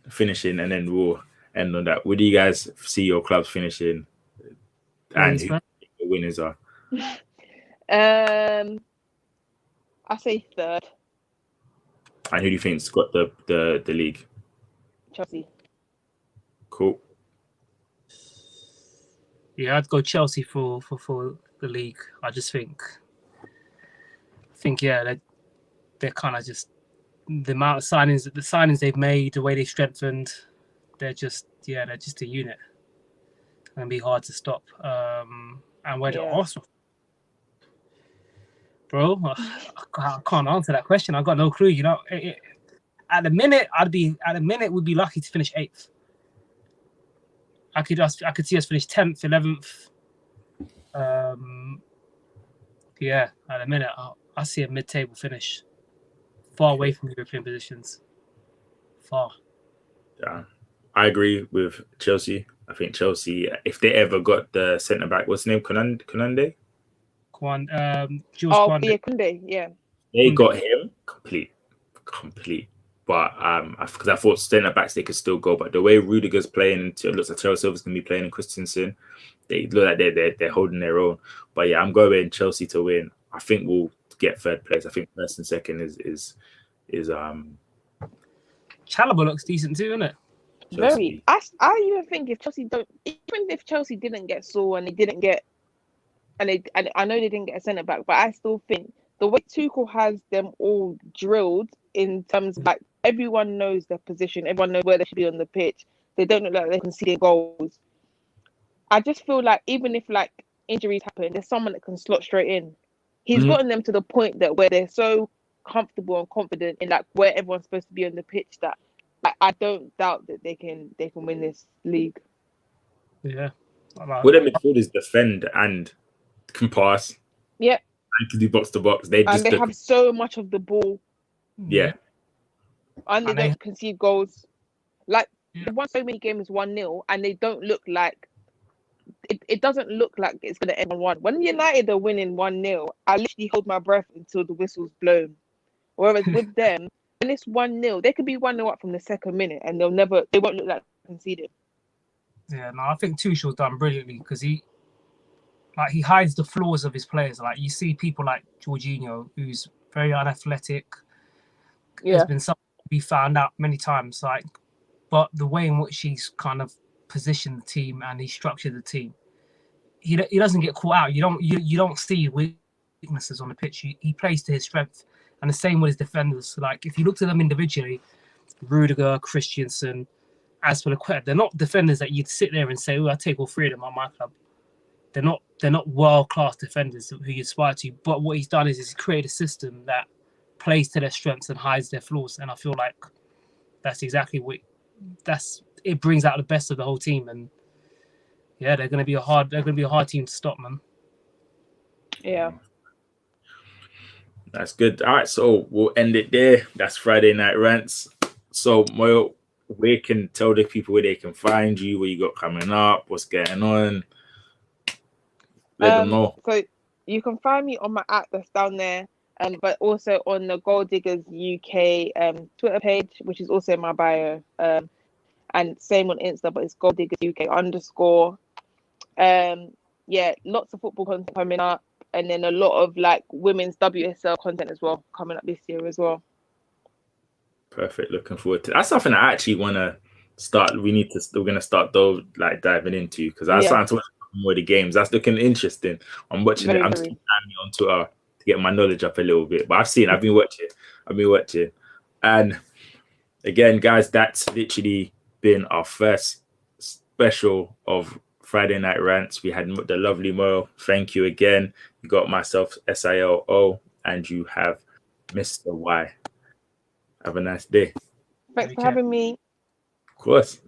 finishing, and then we'll end on that. Where do you guys see your clubs finishing, and who the winners are? I say third. And who do you think's got the league? Chelsea. Cool. Yeah, I'd go Chelsea for the league. I just think they're kind of just the amount of signings they've made, the way they strengthened, they're just a unit. It's gonna be hard to stop. And where do Arsenal? Bro, I can't answer that question. I've got no clue. You know, at the minute we'd be lucky to finish 8th. I could see us finish 10th, 11th. Yeah, at the minute I see a mid-table finish, far away from European positions. Far. Yeah, I agree with Chelsea. I think Chelsea, if they ever got the centre back, what's his name? Konande? Kunde, yeah. They got him complete. But because I thought centre backs they could still go, but the way Rudiger's playing, it looks like Thiago Silva's gonna be playing in Christensen. They look like they're holding their own. But yeah, I'm going Chelsea to win. I think we'll get third place. I think first and second is Chalobah looks decent too, isn't it? Chelsea. Very. I even think if Chelsea didn't get Saul and they didn't get, and I know they didn't get a centre back, but I still think the way Tuchel has them all drilled in terms of like everyone knows their position, everyone knows where they should be on the pitch. They don't look like they're conceding goals. I just feel like even if like injuries happen, there's someone that can slot straight in. He's gotten them to the point that where they're so comfortable and confident in like where everyone's supposed to be on the pitch that I don't doubt that they can win this league. Yeah. With the midfielders defend and can pass. Yeah. And can do box to box. They have so much of the ball. Yeah. And they don't concede goals. Like they won so many games 1-0 and they don't look like it doesn't look like it's gonna end 1-1. When United are winning 1-0, I literally hold my breath until the whistle's blown. Whereas with them, when it's 1-0, they could be 1-0 up from the second minute and they won't look like conceding. Yeah, no, I think Tuchel's done brilliantly because he hides the flaws of his players. Like you see people like Jorginho, who's very unathletic. Yeah. Has been something we found out many times. Like, but the way in which he's kind of positioned the team and he structured the team. He doesn't get caught out. You don't see weaknesses on the pitch. He plays to his strength, and the same with his defenders. Like if you look at them individually, Rudiger, Christensen, Azpilicueta, they're not defenders that you'd sit there and say, "Oh, I take all three of them on my club." They're not world-class defenders who you aspire to. But what he's done is he's created a system that plays to their strengths and hides their flaws. And I feel like that's exactly what it brings out the best of the whole team. And yeah, they're gonna be a hard team to stop, man. Yeah. That's good. All right, so we'll end it there. That's Friday Night Rants. So Moyo, where can tell the people where they can find you, what you got coming up, what's going on? Let them know. So you can find me on my app that's down there, but also on the Goaldiggers UK Twitter page, which is also in my bio, and same on Insta, but it's Goaldiggers UK _. Yeah, lots of football content coming up, and then a lot of like women's WSL content as well coming up this year as well. Perfect. Looking forward to that's something I actually want to start. We're gonna start diving into because I started to watch more of the games. That's looking interesting. I'm watching it. I'm just on Twitter to get my knowledge up a little bit. But I've been watching. And again, guys, that's literally been our first special of Friday Night Rants. We had the lovely Moyo. Thank you again. You got myself, SILO, and you have Mr. Y. Have a nice day. Thanks for having me. Of course.